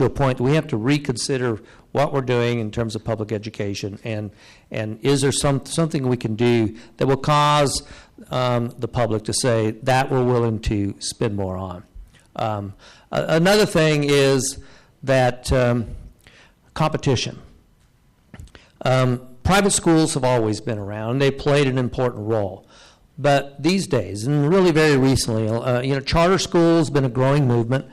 to a point that we have to reconsider what we're doing in terms of public education, and is there something we can do that will cause the public to say that we're willing to spend more on. Another thing is that competition. Private schools have always been around. They played an important role. But these days, and really very recently, charter schools have been a growing movement,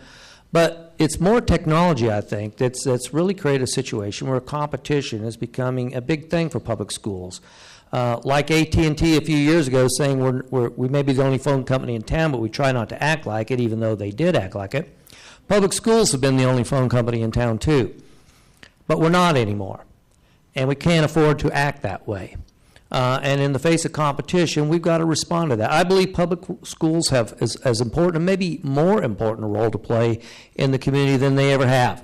but it's more technology, I think, that's really created a situation where competition is becoming a big thing for public schools. Like AT&T a few years ago saying we may be the only phone company in town, but we try not to act like it, even though they did act like it. Public schools have been the only phone company in town, too. But we're not anymore. And we can't afford to act that way. And in the face of competition, we've got to respond to that. I believe public schools have as important, and maybe more important, a role to play in the community than they ever have.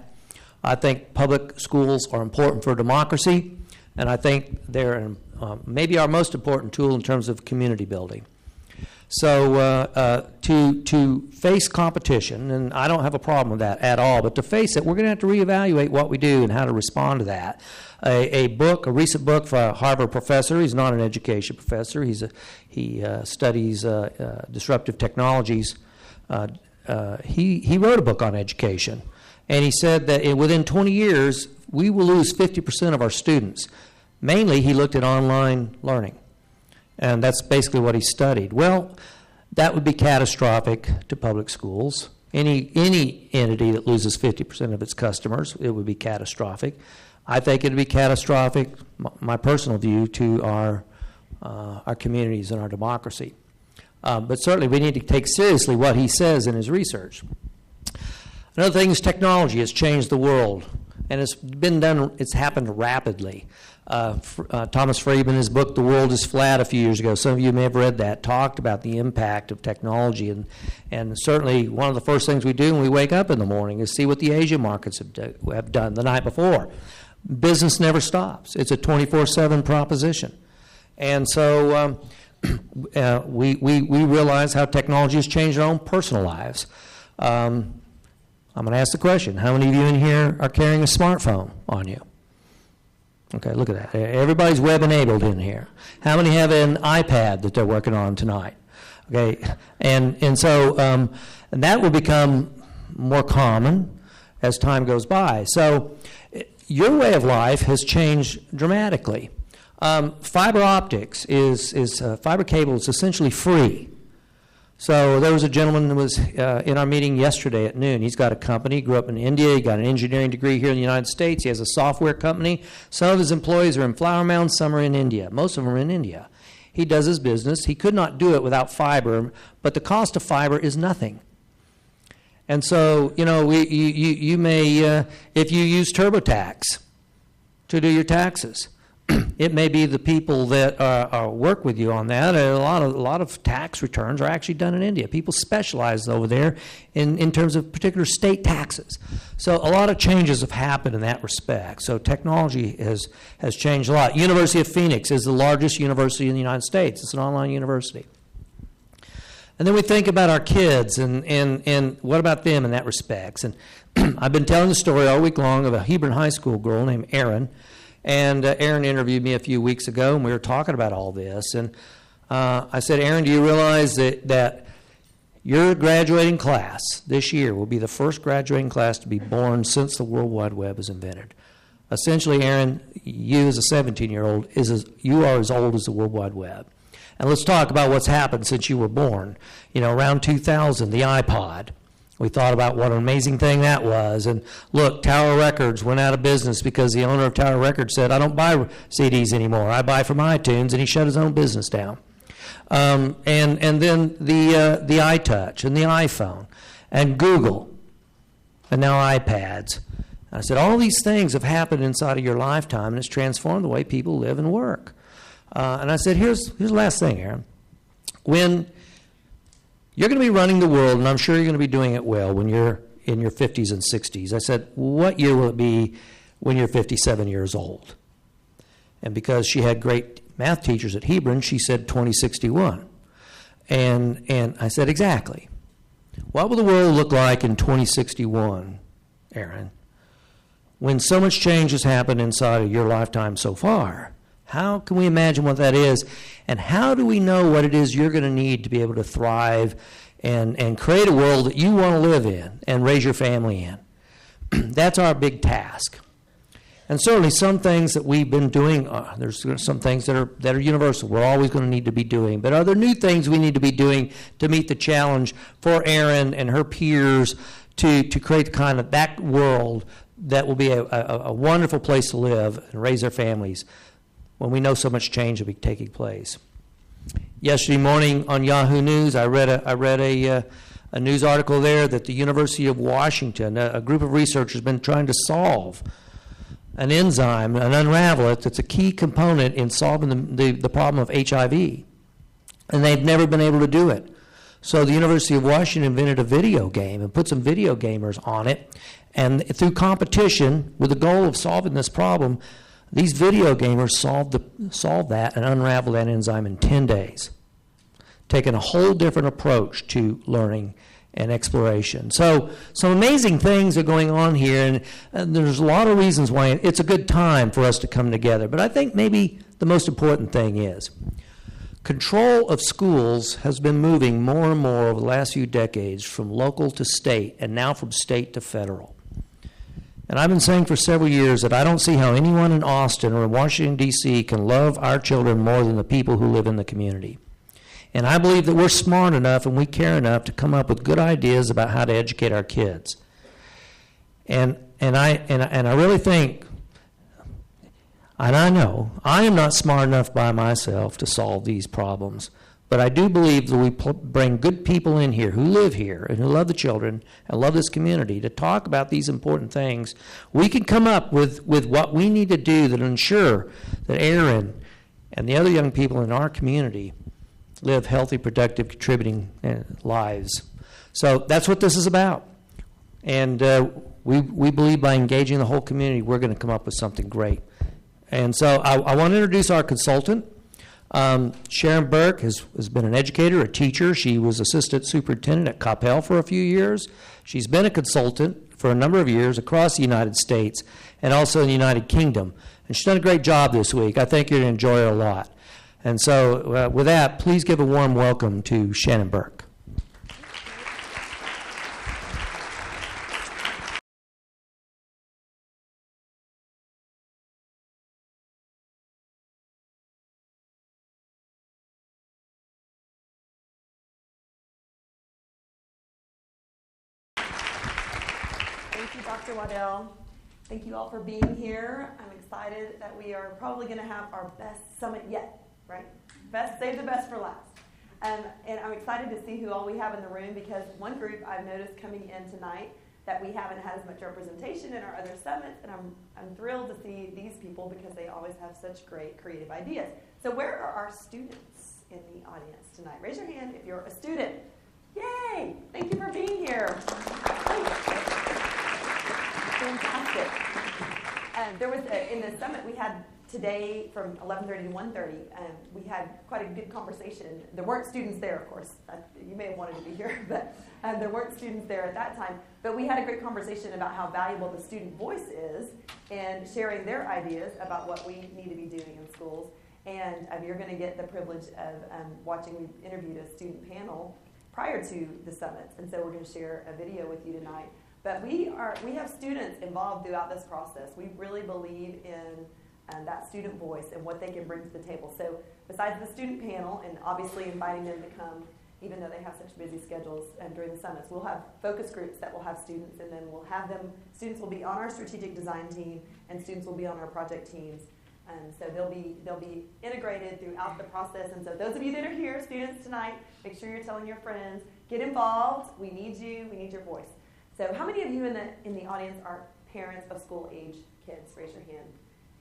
I think public schools are important for democracy, and I think they're maybe our most important tool in terms of community building. So to face competition, and I don't have a problem with that at all, but to face it, we're going to have to reevaluate what we do and how to respond to that. A recent book for a Harvard professor, he's not an education professor, he studies disruptive technologies. He wrote a book on education, and he said that within 20 years, we will lose 50% of our students. Mainly, he looked at online learning. And that's basically what he studied. Well, that would be catastrophic to public schools. Any entity that loses 50% of its customers, it would be catastrophic. I think it would be catastrophic, my personal view, to our communities and our democracy. But certainly we need to take seriously what he says in his research. Another thing is technology has changed the world, and it's happened rapidly. Thomas Friedman, his book, The World is Flat, a few years ago, some of you may have read that, talked about the impact of technology. And certainly one of the first things we do when we wake up in the morning is see what the Asian markets have done the night before. Business never stops. It's a 24/7 proposition. And so we realize how technology has changed our own personal lives. I'm going to ask the question, how many of you in here are carrying a smartphone on you? Okay, look at that. Everybody's web-enabled in here. How many have an iPad that they're working on tonight? Okay, and so and that will become more common as time goes by. So your way of life has changed dramatically. Fiber optics fiber cable is essentially free. So there was a gentleman who was in our meeting yesterday at noon. He's got a company, grew up in India, he got an engineering degree here in the United States. He has a software company. Some of his employees are in Flower Mound, some are in India. Most of them are in India. He does his business. He could not do it without fiber, but the cost of fiber is nothing. And so, you may, if you use TurboTax to do your taxes, it may be the people that work with you on that. A lot of tax returns are actually done in India. People specialize over there in terms of particular state taxes. So a lot of changes have happened in that respect. So technology has changed a lot. University of Phoenix is the largest university in the United States. It's an online university. And then we think about our kids and what about them in that respect. And I've been telling the story all week long of a Hebron High School girl named Erin. And Erin interviewed me a few weeks ago, and we were talking about all this. And I said, Erin, do you realize that your graduating class this year will be the first graduating class to be born since the World Wide Web was invented? Essentially, Erin, you as a 17-year-old, you are as old as the World Wide Web. And let's talk about what's happened since you were born. Around 2000, the iPod. We thought about what an amazing thing that was. And look, Tower Records went out of business because the owner of Tower Records said, I don't buy CDs anymore. I buy from iTunes, and he shut his own business down. And then the iTouch and the iPhone and Google and now iPads. And I said, all these things have happened inside of your lifetime, and it's transformed the way people live and work. And I said, here's the last thing, Aaron. When you're going to be running the world, and I'm sure you're going to be doing it well when you're in your 50s and 60s. I said, what year will it be when you're 57 years old? And because she had great math teachers at Hebron, she said 2061. And I said, exactly. What will the world look like in 2061, Aaron? when so much change has happened inside of your lifetime so far? How can we imagine what that is? And how do we know what it is you're going to need to be able to thrive and create a world that you want to live in and raise your family in? That's our big task. And certainly some things that we've been doing, there's some things that are universal. We're always going to need to be doing. But are there new things we need to be doing to meet the challenge for Erin and her peers to create the kind of that world that will be a wonderful place to live and raise their families when we know so much change will be taking place? Yesterday morning on Yahoo News, I read a news article there that the University of Washington, a group of researchers, has been trying to solve an enzyme and unravel it that's a key component in solving the problem of HIV. And they've never been able to do it. So the University of Washington invented a video game and put some video gamers on it. And through competition, with the goal of solving this problem, these video gamers solved that and unraveled that enzyme in 10 days, taking a whole different approach to learning and exploration. So some amazing things are going on here, and there's a lot of reasons why it's a good time for us to come together. But I think maybe the most important thing is control of schools has been moving more and more over the last few decades from local to state, and now from state to federal. And I've been saying for several years that I don't see how anyone in Austin or in Washington, D.C. can love our children more than the people who live in the community. And I believe that we're smart enough and we care enough to come up with good ideas about how to educate our kids. And I really think, and I know, I am not smart enough by myself to solve these problems, but I do believe that we bring good people in here who live here and who love the children and love this community to talk about these important things. We can come up with what we need to do that ensure that Erin and the other young people in our community live healthy, productive, contributing lives. So that's what this is about. And we believe by engaging the whole community, we're going to come up with something great. And so I want to introduce our consultant. Sharon Burke has been an educator, a teacher. She was assistant superintendent at Coppell for a few years. She's been a consultant for a number of years across the United States and also in the United Kingdom. And she's done a great job this week. I think you're going to enjoy her a lot. And so with that, please give a warm welcome to Shannon Burke. Thank you, Dr. Waddell. Thank you all for being here. I'm excited that we are probably going to have our best summit yet, right? Save the best for last. And I'm excited to see who all we have in the room, because one group I've noticed coming in tonight that we haven't had as much representation in our other summits, and I'm thrilled to see these people because they always have such great creative ideas. So where are our students in the audience tonight? Raise your hand if you're a student. Yay! Thank you for being here. Fantastic. There was in the summit we had today from 11:30 to 1:30. We had quite a good conversation. There weren't students there, of course. You may have wanted to be here, but there weren't students there at that time. But we had a great conversation about how valuable the student voice is and sharing their ideas about what we need to be doing in schools. And you're going to get the privilege of watching. We interviewed a student panel prior to the summits, and so we're going to share a video with you tonight. But we have students involved throughout this process. We really believe in that student voice and what they can bring to the table. So besides the student panel, and obviously inviting them to come, even though they have such busy schedules during the summits, we'll have focus groups that will have students, and then we'll have them, students will be on our strategic design team, and students will be on our project teams. So they'll be integrated throughout the process. And so those of you that are here, students tonight, make sure you're telling your friends, get involved. We need you. We need your voice. So how many of you in the audience are parents of school-age kids? Raise your hand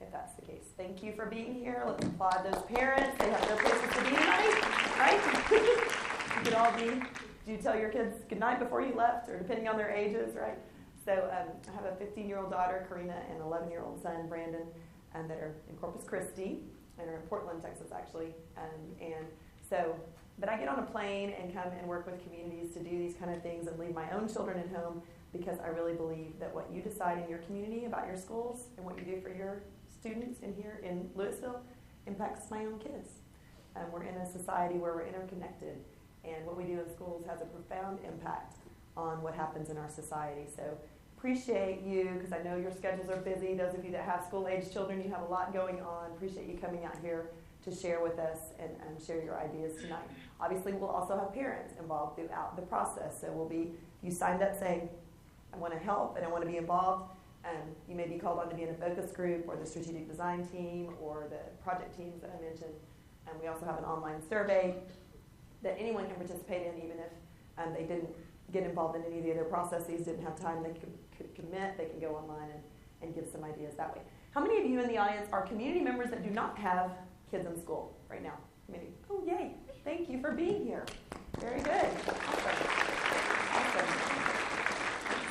if that's the case. Thank you for being here. Let's applaud those parents. They have no places to be tonight, right? You could all be. Did you tell your kids good night before you left, or depending on their ages, right? So I have a 15-year-old daughter, Karina, and an 11-year-old son, Brandon, that are in Corpus Christi and are in Portland, Texas, actually. But I get on a plane and come and work with communities to do these kind of things and leave my own children at home. because I really believe that what you decide in your community about your schools and what you do for your students in here in Louisville impacts my own kids. We're in a society where we're interconnected, and what we do in schools has a profound impact on what happens in our society. So appreciate you, because I know your schedules are busy. Those of you that have school-age children, you have a lot going on. Appreciate you coming out here to share with us and share your ideas tonight. Obviously, we'll also have parents involved throughout the process. So you signed up saying, I want to help and I want to be involved. You may be called on to be in a focus group or the strategic design team or the project teams that I mentioned. And we also have an online survey that anyone can participate in, even if they didn't get involved in any of the other processes, didn't have time, they could commit, they can go online and give some ideas that way. How many of you in the audience are community members that do not have kids in school right now? Maybe. Oh, yay. Thank you for being here. Very good. Awesome.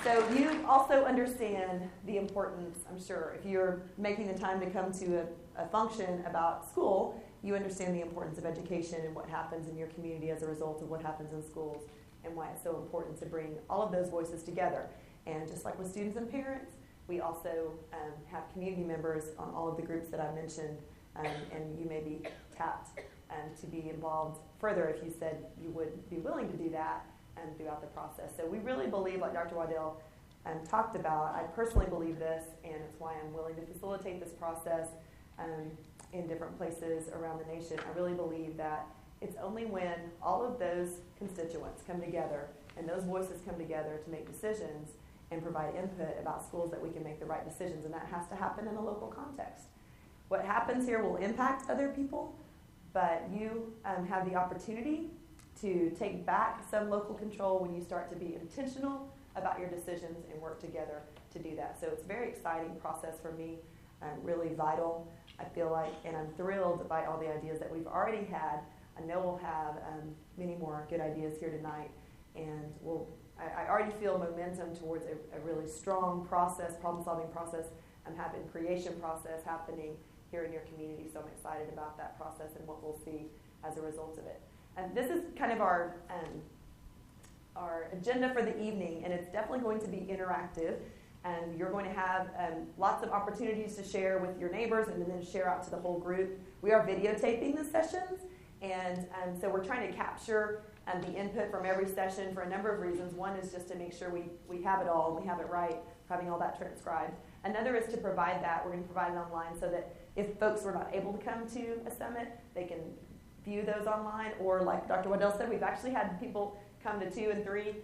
So you also understand the importance, I'm sure, if you're making the time to come to a function about school, you understand the importance of education and what happens in your community as a result of what happens in schools and why it's so important to bring all of those voices together. And just like with students and parents, we also have community members on all of the groups that I mentioned, and you may be tapped to be involved further if you said you would be willing to do that throughout the process. So we really believe, like Dr. Waddell talked about, I personally believe this, and it's why I'm willing to facilitate this process in different places around the nation. I really believe that it's only when all of those constituents come together and those voices come together to make decisions and provide input about schools that we can make the right decisions, and that has to happen in a local context. What happens here will impact other people, but you have the opportunity to take back some local control when you start to be intentional about your decisions and work together to do that. So it's a very exciting process for me, really vital, I feel like, and I'm thrilled by all the ideas that we've already had. I know we'll have many more good ideas here tonight, and I already feel momentum towards a really strong process, problem-solving process, having creation process happening here in your community, so I'm excited about that process and what we'll see as a result of it. And this is kind of our agenda for the evening, and it's definitely going to be interactive, and you're going to have lots of opportunities to share with your neighbors and then share out to the whole group. We are videotaping the sessions, and so we're trying to capture the input from every session for a number of reasons. One is just to make sure we have it all and we have it right, having all that transcribed. Another is to provide that. We're going to provide it online so that if folks were not able to come to a summit, they can view those online. Or like Dr. Waddell said, we've actually had people come to 2 and 3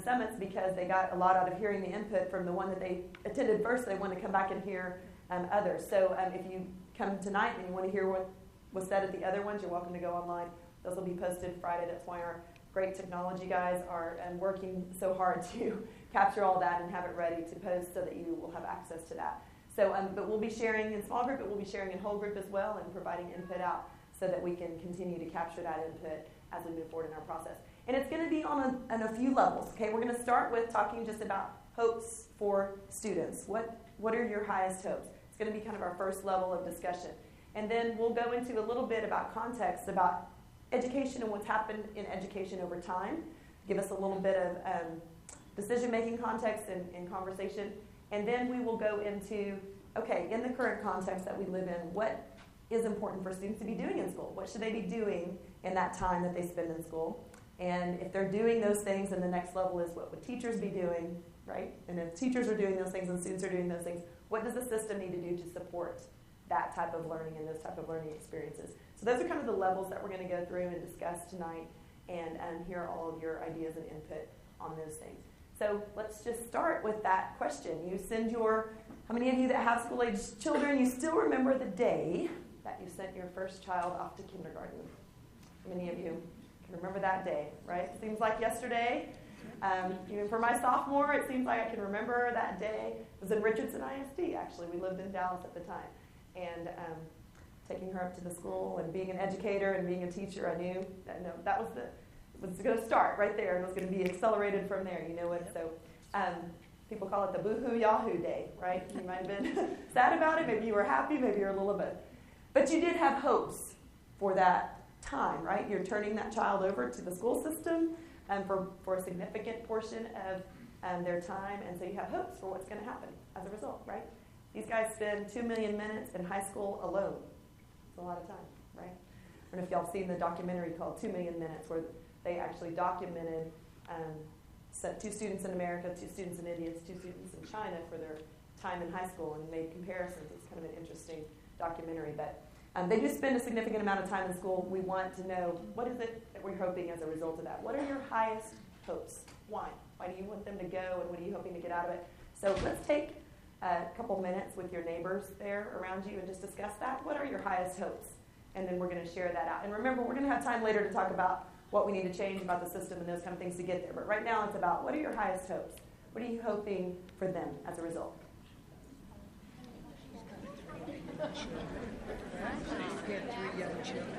summits because they got a lot out of hearing the input from the one that they attended first. They want to come back and hear others. So if you come tonight and you want to hear what was said at the other ones, you're welcome to go online. Those will be posted Friday. That's why our great technology guys are working so hard to capture all that and have it ready to post so that you will have access to that. So, but we'll be sharing in small group, but we'll be sharing in whole group as well and providing input out so that we can continue to capture that input as we move forward in our process. And it's going to be on a few levels. Okay, we're going to start with talking just about hopes for students. What are your highest hopes? It's going to be kind of our first level of discussion. And then we'll go into a little bit about context, about education and what's happened in education over time. Give us a little bit of decision-making context and conversation. And then we will go into, okay, in the current context that we live in, what is important for students to be doing in school? What should they be doing in that time that they spend in school? And if they're doing those things, then the next level is what would teachers be doing, right? And if teachers are doing those things and students are doing those things, what does the system need to do to support that type of learning and those type of learning experiences? So those are kind of the levels that we're going to go through and discuss tonight and hear all of your ideas and input on those things. So let's just start with that question. How many of you that have school-aged children, you still remember the day that you sent your first child off to kindergarten? How many of you can remember that day, right? It seems like yesterday. Even for my sophomore, it seems like I can remember that day. It was in Richardson ISD, actually. We lived in Dallas at the time. And taking her up to the school and being an educator and being a teacher, I knew that was going to start right there and it was going to be accelerated from there. You know what? So people call it the boohoo yahoo day, right? You might have been sad about it. Maybe you were happy. Maybe you're a little bit. But you did have hopes for that time, right? You're turning that child over to the school system for a significant portion of their time, and so you have hopes for what's going to happen as a result, right? These guys spend 2 million minutes in high school alone. It's a lot of time, right? I don't know if y'all have seen the documentary called 2 Million Minutes, where they actually documented 2 students in America, 2 students in India, 2 students in China for their time in high school and made comparisons. It's kind of an interesting documentary. But they do spend a significant amount of time in school. We want to know, what is it that we're hoping as a result of that? What are your highest hopes? Why? Why do you want them to go, and what are you hoping to get out of it? So let's take a couple minutes with your neighbors there around you and just discuss that. What are your highest hopes? And then we're going to share that out. And remember, we're going to have time later to talk about what we need to change about the system and those kind of things to get there. But right now it's about, what are your highest hopes? What are you hoping for them as a result? Get 3 young children.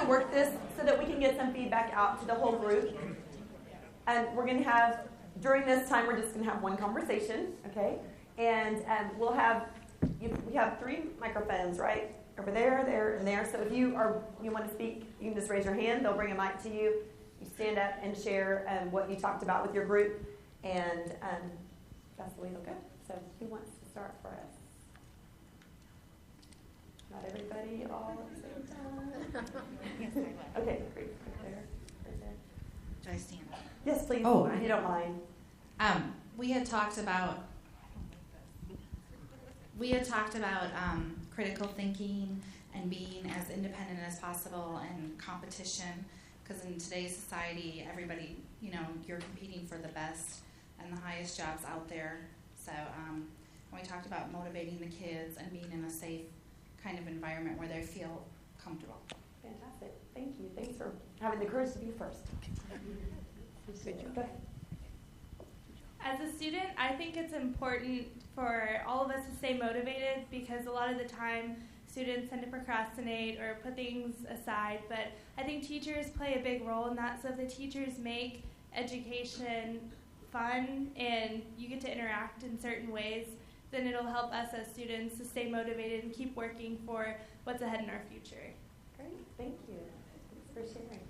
Work this so that we can get some feedback out to the whole group. And we're going to have, during this time, we're just going to have one conversation, okay? And we'll have, we have 3 microphones, right? Over there, there, and there. So if you want to speak, you can just raise your hand. They'll bring a mic to you. You stand up and share what you talked about with your group. And that's the way it'll go. So who wants to start for us? Not everybody all at the same time. Okay, great. Right there. Do I stand up? Yes, please. Oh. If you don't mind. We had talked about critical thinking and being as independent as possible and competition, because in today's society, everybody, you're competing for the best and the highest jobs out there. So we talked about motivating the kids and being in a safe kind of environment where they feel comfortable. Fantastic. Thank you. Thanks for having the courage to be first. Go ahead. As a student, I think it's important for all of us to stay motivated, because a lot of the time students tend to procrastinate or put things aside, but I think teachers play a big role in that. So if the teachers make education fun and you get to interact in certain ways, then it'll help us as students to stay motivated and keep working for what's ahead in our future. Great, thank you. Thanks for sharing.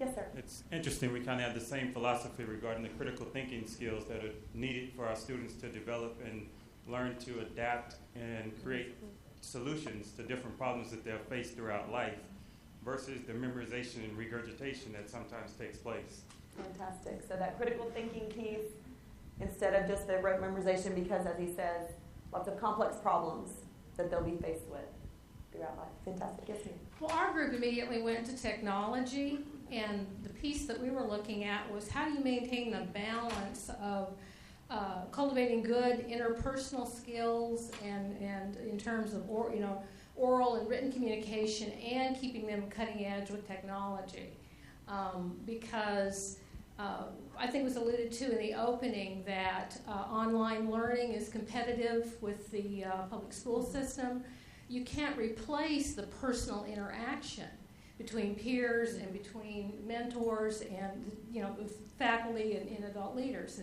Yes, sir. It's interesting. We kind of have the same philosophy regarding the critical thinking skills that are needed for our students to develop and learn to adapt and create solutions to different problems that they'll face throughout life versus the memorization and regurgitation that sometimes takes place. Fantastic. So that critical thinking piece, instead of just the rote memorization, because as he says, lots of complex problems that they'll be faced with throughout life. Fantastic. Yes, ma'am. Well, our group immediately went to technology, and the piece that we were looking at was how do you maintain the balance of cultivating good interpersonal skills and in terms of oral and written communication, and keeping them cutting edge with technology, because I think it was alluded to in the opening that online learning is competitive with the public school system. You can't replace the personal interaction between peers and between mentors and faculty and adult leaders.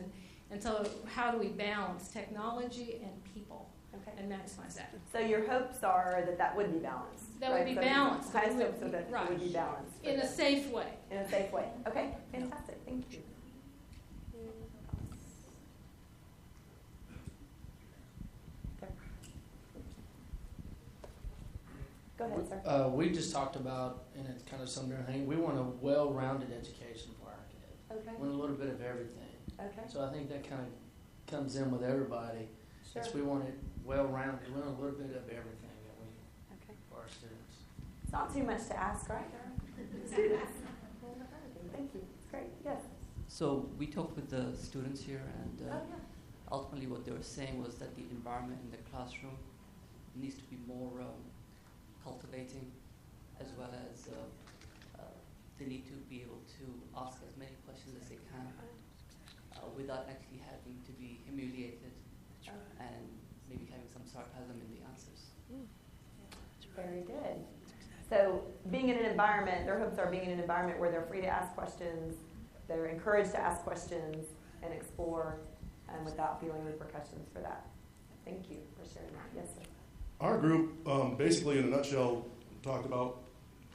And so how do we balance technology and people and maximize that? So your hopes are that would be balanced. That right? would be So balanced. Highest hopes are that it would be balanced. In a safe way. In a safe way. Okay, fantastic. Thank you. Go ahead, sir. We just talked about, and it's kind of similar thing, we want a well-rounded education for our kids. Okay. We want a little bit of everything. Okay. So I think that kind of comes in with everybody. Sure. We want it well-rounded. We want a little bit of everything that we for our students. It's not too much to ask, right? Students. Thank you. It's great. Yes. So we talked with the students here, and Yeah. ultimately what they were saying was that the environment in the classroom needs to be more cultivating, as well as they need to be able to ask as many questions as they can without actually having to be humiliated and maybe having some sarcasm in the answers. Very good. So being in an environment, their hopes are being in an environment where they're free to ask questions, they're encouraged to ask questions and explore without feeling repercussions for that. Thank you for sharing that. Yes, sir. Our group, basically in a nutshell, talked about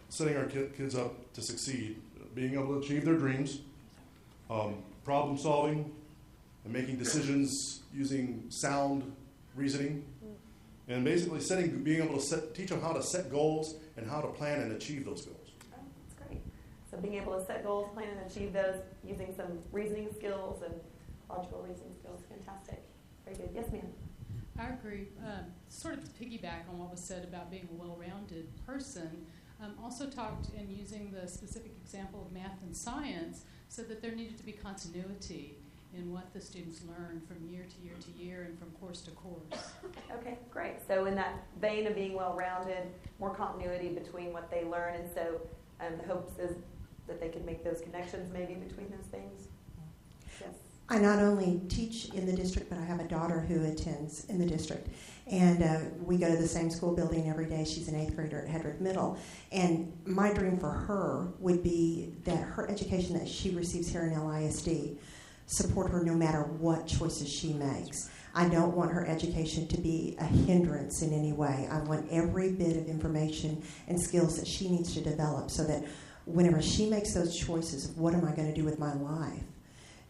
setting our kids up to succeed, being able to achieve their dreams, problem solving, and making decisions using sound reasoning, and basically being able to teach them how to set goals and how to plan and achieve those goals. Oh, that's great. So being able to set goals, plan, and achieve those using some reasoning skills and logical reasoning skills. Fantastic. Very good. Yes, ma'am. Our group, sort of to piggyback on what was said about being a well-rounded person, also talked in using the specific example of math and science, so that there needed to be continuity in what the students learn from year to year to year and from course to course. Okay, great. So in that vein of being well-rounded, more continuity between what they learn, and so the hopes is that they can make those connections maybe between those things. Yes. I not only teach in the district, but I have a daughter who attends in the district. And we go to the same school building every day. She's an 8th grader at Hedrick Middle. And my dream for her would be that her education that she receives here in LISD support her no matter what choices she makes. I don't want her education to be a hindrance in any way. I want every bit of information and skills that she needs to develop so that whenever she makes those choices of what am I going to do with my life,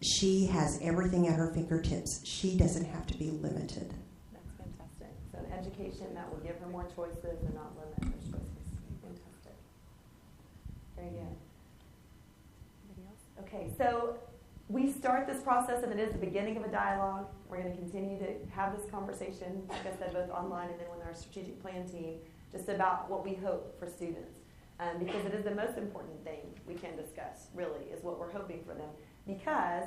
she has everything at her fingertips. She doesn't have to be limited. That's fantastic. So an education that will give her more choices and not limit her choices. Fantastic. Very good. Anybody else? Okay, so we start this process, and it is the beginning of a dialogue. We're going to continue to have this conversation, like I said, both online and then with our strategic plan team, just about what we hope for students. Because it is the most important thing we can discuss, really, is what we're hoping for them. Because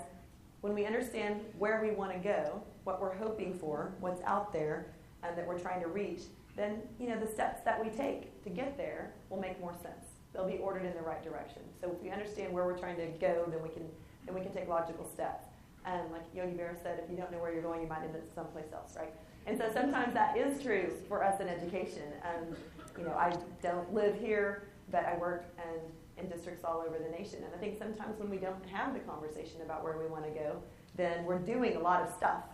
when we understand where we want to go, what we're hoping for, what's out there, and that we're trying to reach, then the steps that we take to get there will make more sense. They'll be ordered in the right direction. So if we understand where we're trying to go, then we can take logical steps. Like Yogi Berra said, if you don't know where you're going, you might end up someplace else, right? And so sometimes that is true for us in education. I don't live here, but I work in districts all over the nation. And I think sometimes when we don't have the conversation about where we want to go, then we're doing a lot of stuff,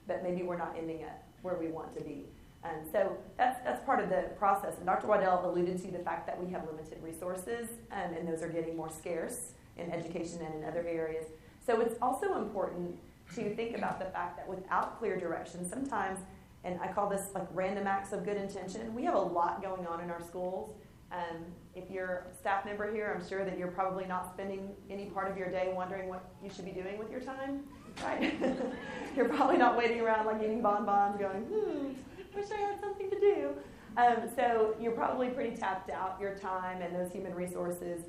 but maybe we're not ending up where we want to be. And so that's part of the process. And Dr. Waddell alluded to the fact that we have limited resources, and those are getting more scarce. in education and in other areas. So it's also important to think about the fact that without clear direction, sometimes, and I call this like random acts of good intention, we have a lot going on in our schools. If you're a staff member here, I'm sure that you're probably not spending any part of your day wondering what you should be doing with your time, right? You're probably not waiting around like eating bonbons going, wish I had something to do. So you're probably pretty tapped out, your time and those human resources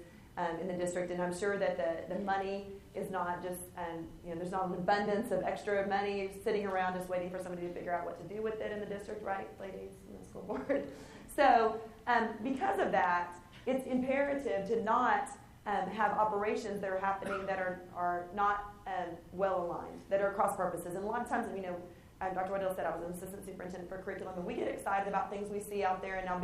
in the district. And I'm sure that the money is not just, there's not an abundance of extra money sitting around just waiting for somebody to figure out what to do with it in the district, right? Ladies in the school board. So because of that, it's imperative to not have operations that are happening that are not well aligned, that are cross purposes. And a lot of times, Dr. Waddell said I was an assistant superintendent for curriculum, and we get excited about things we see out there. And now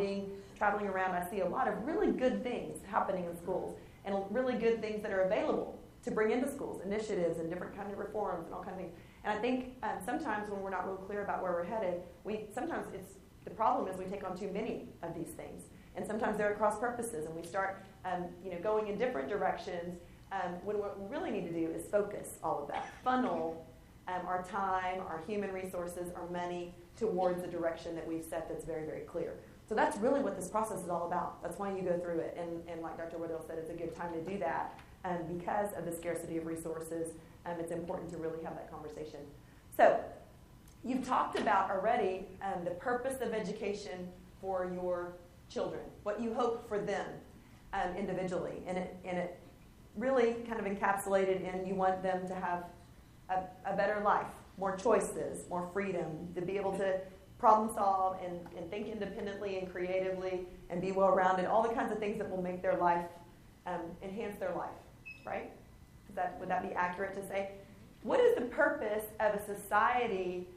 traveling around, I see a lot of really good things happening in schools and really good things that are available to bring into schools, initiatives and different kinds of reforms and all kinds of things. And I think sometimes when we're not real clear about where we're headed, the problem is we take on too many of these things. And sometimes they're at cross purposes, and we start going in different directions when what we really need to do is focus all of that, funnel our time, our human resources, our money towards the direction that we've set that's very, very clear. So that's really what this process is all about. That's why you go through it. And like Dr. Waddell said, it's a good time to do that because of the scarcity of resources. It's important to really have that conversation. So you've talked about already the purpose of education for your children, what you hope for them individually. And it really kind of encapsulated in you want them to have a better life, more choices, more freedom, to be able to problem solve and think independently and creatively and be well-rounded, all the kinds of things that will make their life, enhance their life, right? Would that be accurate to say? What is the purpose of a society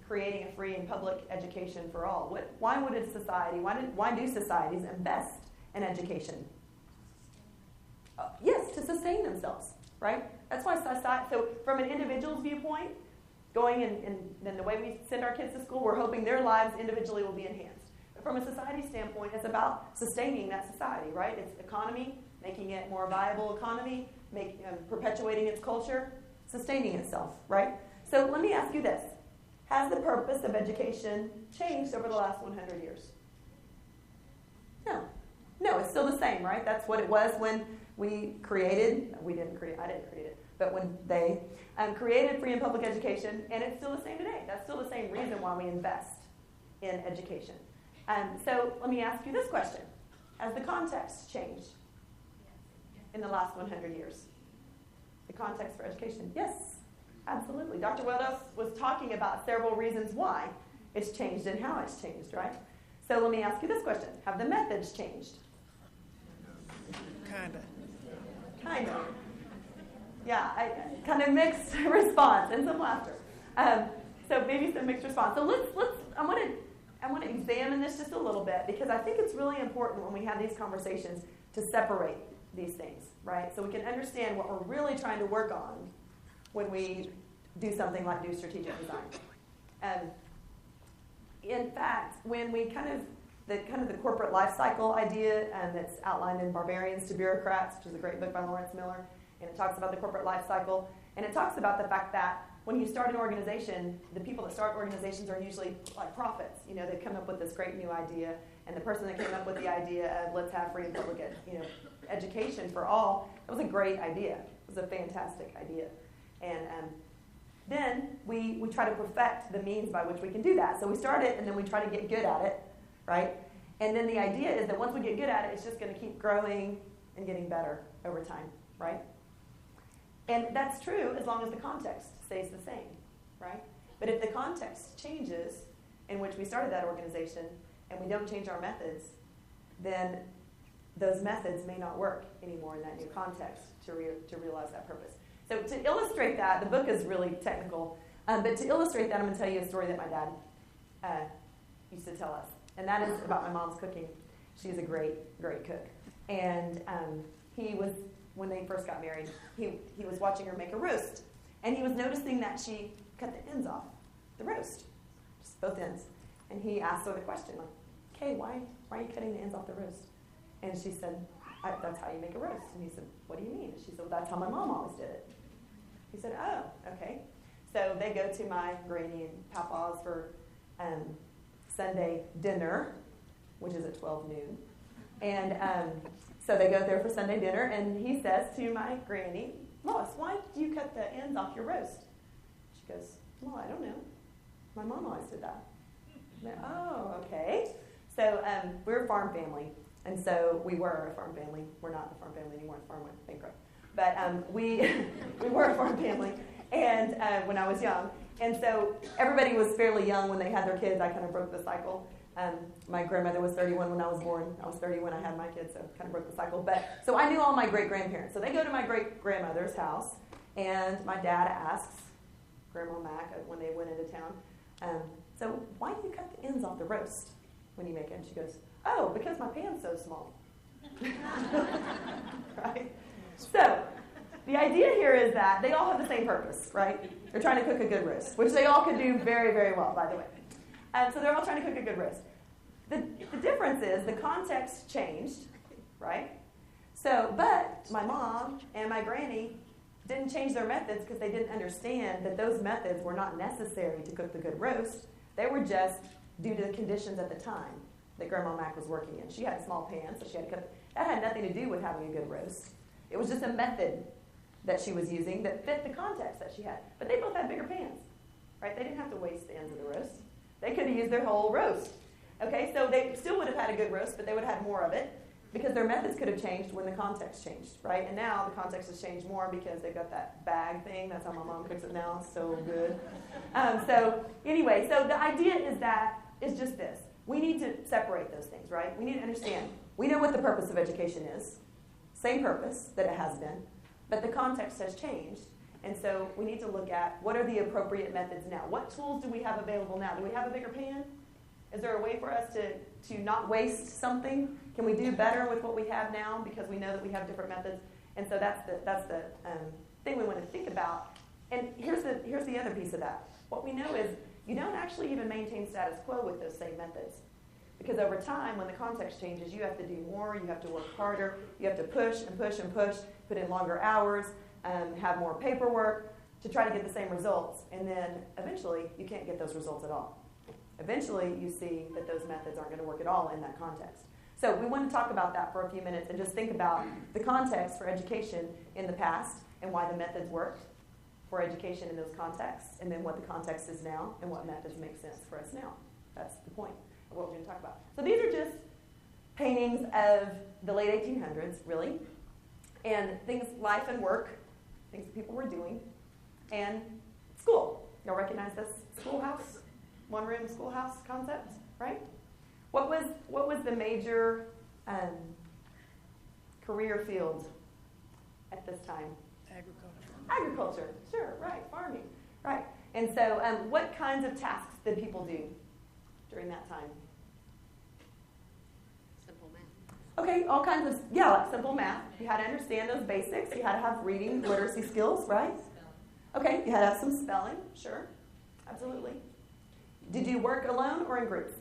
creating a free and public education for all? Why do societies invest in education? Yes, to sustain themselves, right? That's why society, so from an individual's viewpoint, going and then the way we send our kids to school, we're hoping their lives individually will be enhanced. But from a society standpoint, it's about sustaining that society, right? It's economy, making it more viable economy, perpetuating its culture, sustaining itself, right? So let me ask you this. Has the purpose of education changed over the last 100 years? No, it's still the same, right? That's what it was when we created, I didn't create it, but when they created free and public education, and it's still the same today. That's still the same reason why we invest in education. So let me ask you this question. Has the context changed in the last 100 years? The context for education? Yes, absolutely. Dr. Waddell was talking about several reasons why it's changed and how it's changed, right? So let me ask you this question. Have the methods changed? Kind of. Yeah, kind of mixed response and some laughter. So maybe some mixed response. So I want to examine this just a little bit because I think it's really important when we have these conversations to separate these things, right? So we can understand what we're really trying to work on when we do something like do strategic design. In fact, when we the corporate life cycle idea that's outlined in Barbarians to Bureaucrats, which is a great book by Lawrence Miller, and it talks about the corporate life cycle, and it talks about the fact that when you start an organization, the people that start organizations are usually like prophets. They come up with this great new idea, and the person that came up with the idea of let's have free and public education for all, that was a great idea. It was a fantastic idea. And then we try to perfect the means by which we can do that. So we start it, and then we try to get good at it, right? And then the idea is that once we get good at it, it's just going to keep growing and getting better over time, right? And that's true as long as the context stays the same, right? But if the context changes in which we started that organization and we don't change our methods, then those methods may not work anymore in that new context to realize that purpose. So to illustrate that, the book is really technical, but to illustrate that, I'm going to tell you a story that my dad used to tell us. And that is about my mom's cooking. She's a great, great cook. And he was, when they first got married, he was watching her make a roast. And he was noticing that she cut the ends off the roast, just both ends. And he asked her the question, like, "Kay, why are you cutting the ends off the roast?" And she said, That's how you make a roast. And he said, what do you mean? And she said, well, that's how my mom always did it. He said, oh, okay. So they go to my granny and papa's for Sunday dinner, which is at 12 noon. And so they go there for Sunday dinner, and he says to my granny, Lois, why do you cut the ends off your roast? She goes, well, I don't know. My mom always did that. Oh, okay. So we're a farm family, and so we were a farm family. We're not a farm family anymore. The farm went bankrupt. But we were a farm family, and when I was young. And so everybody was fairly young when they had their kids. I kind of broke the cycle. My grandmother was 31 when I was born. I was 30 when I had my kids, so kind of broke the cycle. But so I knew all my great-grandparents. So they go to my great-grandmother's house, and my dad asks Grandma Mac when they went into town, so why do you cut the ends off the roast when you make it? And she goes, oh, because my pan's so small. Right? So the idea here is that they all have the same purpose, right? They're trying to cook a good roast, which they all can do very, very well, by the way. So they're all trying to cook a good roast. The difference is the context changed, right? So, but my mom and my granny didn't change their methods because they didn't understand that those methods were not necessary to cook the good roast. They were just due to the conditions at the time that Grandma Mac was working in. She had a small pan, so she had to cut. That had nothing to do with having a good roast. It was just a method that she was using that fit the context that she had. But they both had bigger pans, right? They didn't have to waste the ends of the roast. They could have used their whole roast. Okay, so they still would have had a good roast, but they would have had more of it because their methods could have changed when the context changed, right? And now the context has changed more because they've got that bag thing. That's how my mom cooks it now. It's so good. So anyway, so the idea is just this. We need to separate those things, right? We need to understand. We know what the purpose of education is. Same purpose that it has been, but the context has changed. And so we need to look at what are the appropriate methods now. What tools do we have available now? Do we have a bigger pan? Is there a way for us to not waste something? Can we do better with what we have now because we know that we have different methods? And so that's the thing we want to think about. And here's the other piece of that. What we know is you don't actually even maintain status quo with those same methods. Because over time, when the context changes, you have to do more, you have to work harder, you have to push and push and push, put in longer hours, have more paperwork to try to get the same results. And then eventually, you can't get those results at all. Eventually, you see that those methods aren't going to work at all in that context. So we want to talk about that for a few minutes and just think about the context for education in the past and why the methods worked for education in those contexts, and then what the context is now and what methods make sense for us now. That's the point of what we're going to talk about. So these are just paintings of the late 1800s, really, and things, life and work, things that people were doing, and school. Y'all recognize this schoolhouse? One-room schoolhouse concept, right? What was the major career field at this time? Agriculture, sure, right, farming, right. And so what kinds of tasks did people do during that time? Simple math. Okay, all kinds of, like simple math. You had to understand those basics. You had to have reading, literacy skills, right? Okay, you had to have some spelling, sure, absolutely. Did you work alone or in groups?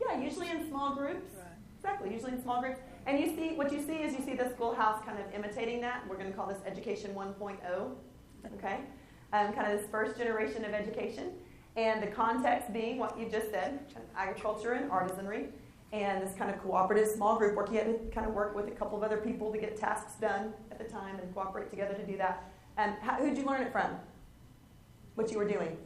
Yeah, usually in small groups. Exactly, usually in small groups. And what you see is the schoolhouse kind of imitating that. We're going to call this Education 1.0, okay? Kind of this first generation of education. And the context being what you just said, kind of agriculture and artisanry, and this kind of cooperative small group work. You had to kind of work with a couple of other people to get tasks done at the time and cooperate together to do that. Who'd you learn it from? What you were doing?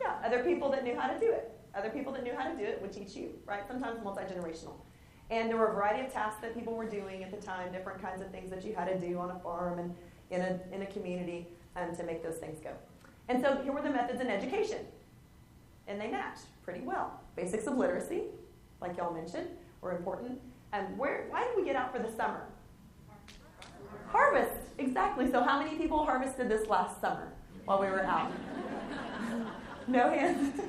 Yeah, other people that knew how to do it. Other people that knew how to do it would teach you, right? Sometimes multi-generational. And there were a variety of tasks that people were doing at the time, different kinds of things that you had to do on a farm and in a community to make those things go. And so here were the methods in education. And they matched pretty well. Basics of literacy, like y'all mentioned, were important. Why did we get out for the summer? Harvest, exactly. So how many people harvested this last summer while we were out? No hands.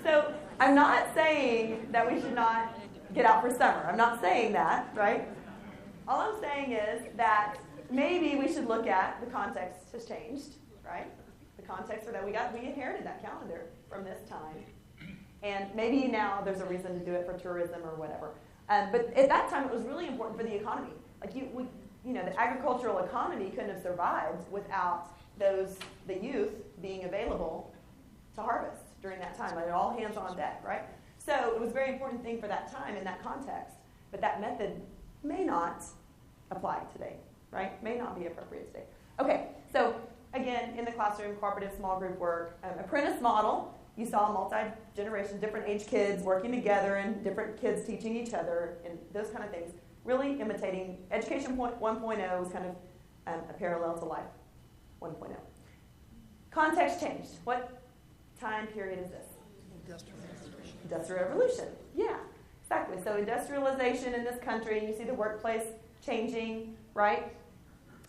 So I'm not saying that we should not get out for summer. I'm not saying that, right? All I'm saying is that maybe we should look at the context has changed, right? The context for that we inherited that calendar from this time. And maybe now there's a reason to do it for tourism or whatever. But at that time, it was really important for the economy. Like the agricultural economy couldn't have survived without the youth being available to harvest during that time. Like all hands on deck, right? So it was a very important thing for that time in that context. But that method may not apply today, right? May not be appropriate today. Okay, so again, in the classroom, cooperative small group work, apprentice model. You saw multi-generation, different age kids working together and different kids teaching each other and those kind of things. Really imitating Education 1.0 was kind of a parallel to Life 1.0. Context changed. What time period is this? Industrial Revolution. Yeah, exactly. So industrialization in this country, you see the workplace changing, right?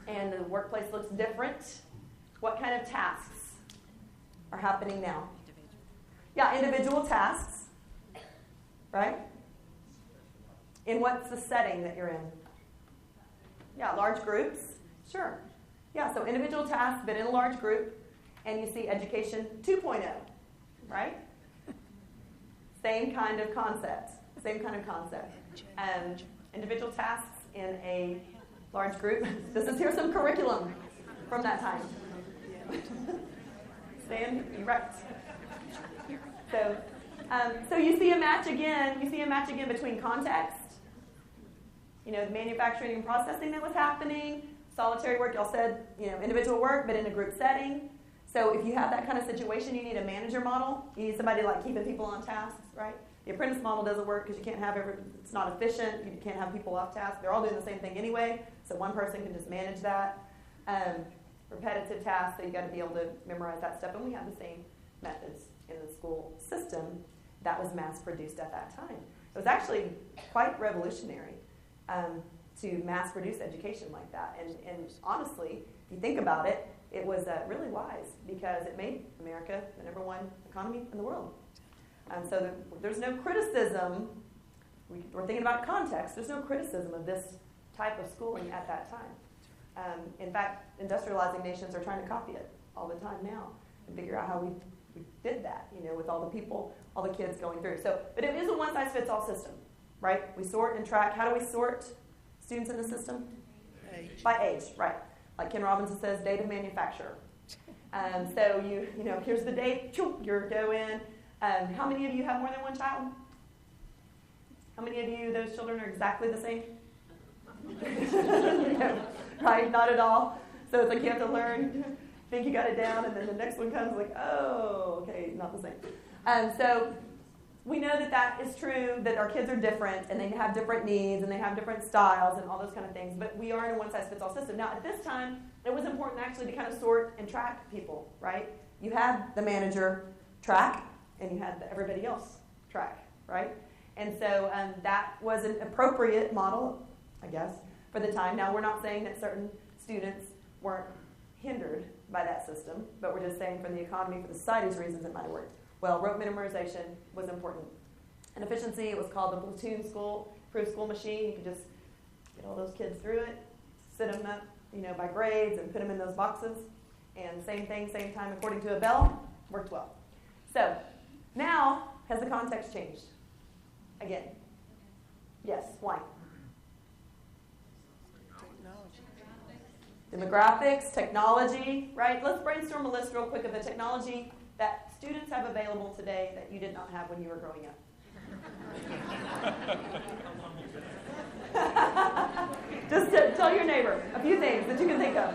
And the workplace looks different. What kind of tasks are happening now? Yeah, individual tasks, right? In what's the setting that you're in? Yeah, large groups, sure. Yeah, so individual tasks, but in a large group, and you see Education 2.0, right? Same kind of concept, individual tasks in a large group. Here's some curriculum from that time. Stand erect. So you see a match again. You see a match again between context, the manufacturing and processing that was happening, solitary work. Y'all said, individual work, but in a group setting. So if you have that kind of situation, you need a manager model. You need somebody like keeping people on tasks, right? The apprentice model doesn't work because you can't have it's not efficient. You can't have people off task. They're all doing the same thing anyway, so one person can just manage that. Repetitive tasks, so you got to be able to memorize that stuff. And we have the same methods in the school system that was mass-produced at that time. It was actually quite revolutionary to mass-produce education like that. And honestly, if you think about it, it was really wise because it made America the #1 economy in the world. So there's no criticism. We're thinking about context. There's no criticism of this type of schooling at that time. In fact, industrializing nations are trying to copy it all the time now and figure out how we did that, with all the people, all the kids going through. But it is a one-size-fits-all system, right? We sort and track. How do we sort students in the system? Age. By age, right. Like Ken Robinson says, date of manufacturer. So here's the date. You go in. How many of you have more than one child? How many of you, those children are exactly the same? No, right? Not at all. So it's like you have to learn, think you got it down, and then the next one comes like, oh, okay, not the same. So we know that is true, that our kids are different, and they have different needs, and they have different styles, and all those kind of things. But we are in a one-size-fits-all system. Now, at this time, it was important actually to kind of sort and track people, right? You had the manager track, and you had everybody else track, right? And so that was an appropriate model, I guess, for the time. Now, we're not saying that certain students weren't hindered by that system, but we're just saying for the economy, for the society's reasons, it might have worked. Well, rote memorization was important. And efficiency, it was called the platoon school, proof school machine. You could just get all those kids through it, sit them up, by grades and put them in those boxes. And same thing, same time, according to a bell, worked well. So now, has the context changed? Again. Yes, why? Demographics, technology, right? Let's brainstorm a list real quick of the technology that students have available today that you did not have when you were growing up. Just tell your neighbor a few things that you can think of.